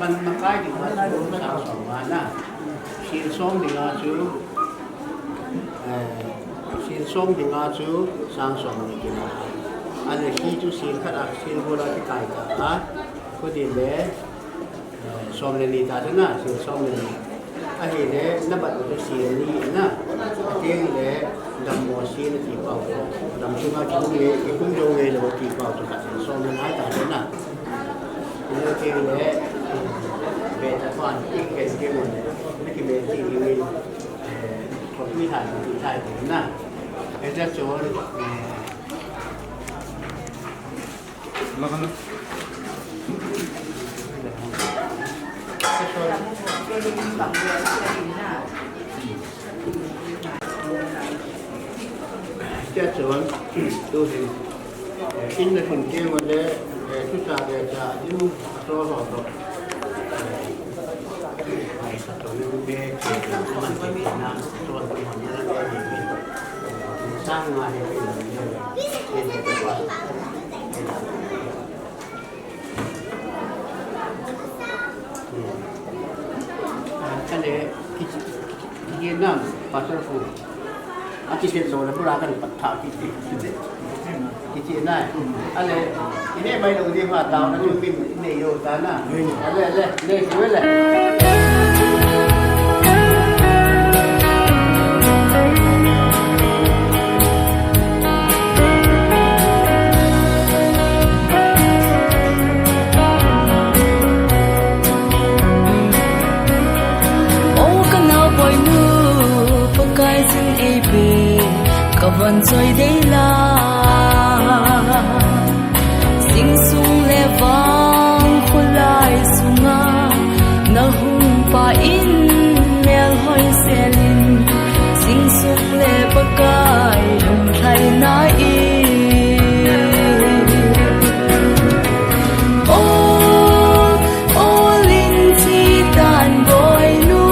มันใกล้ถึงวันสาวสองวันนะชีนส้มถึงอาจูชีนส้มถึงอาจูสร้างสองนี่กินอันนี้ที่จูชีนขัดอักชีนโบราณที่ไก่กันก็ดีเลยส้มเลยตาด้วยนะชีนส้มเลยอันนี้เลยนับบัตรตัวชีนนี่นะเที่ยงเลยดำโมชีนที่เป่าดำชุ่มอาจุเงยกุ้งโจเงยเลยที่เป่าจุดชีนส้มเลยตาด้วยนะเที่ยงเลยเบต้าก่อนที่เกิดเกี่ยวไม่กี่เบต้าที่มีคนที่ถ่ายที่ถ่ายถึงนะเอเจโจนแล้วก็เจ้าโจนดูสิอินในคนเกี่ยววันเดทุกชาติจะยิ่งโตหอมตัวนี้เป็นเบสมันเป็นน้ำส่วนที่มันนั่นเองสร้างมาให้เป็นตัวอันนี้ที่นั่นปัสสาวะอาทิตย์เป็นโซนแล้วพวกเรากันปัดถาที่จีนได้อะไรทีนี้ไปดูที่ว่าดาวนั้นยุ่งมิ่งในโยธานะเลยสวยเลยวันใจได้ลาสิ่งสูงและวางคนลายสูงานาหุ่นป่าอินเมลหอยเซลินสิ่งสูงและปะกายลงไทยนาอีโอลินที่ด้านบอยนู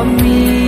mi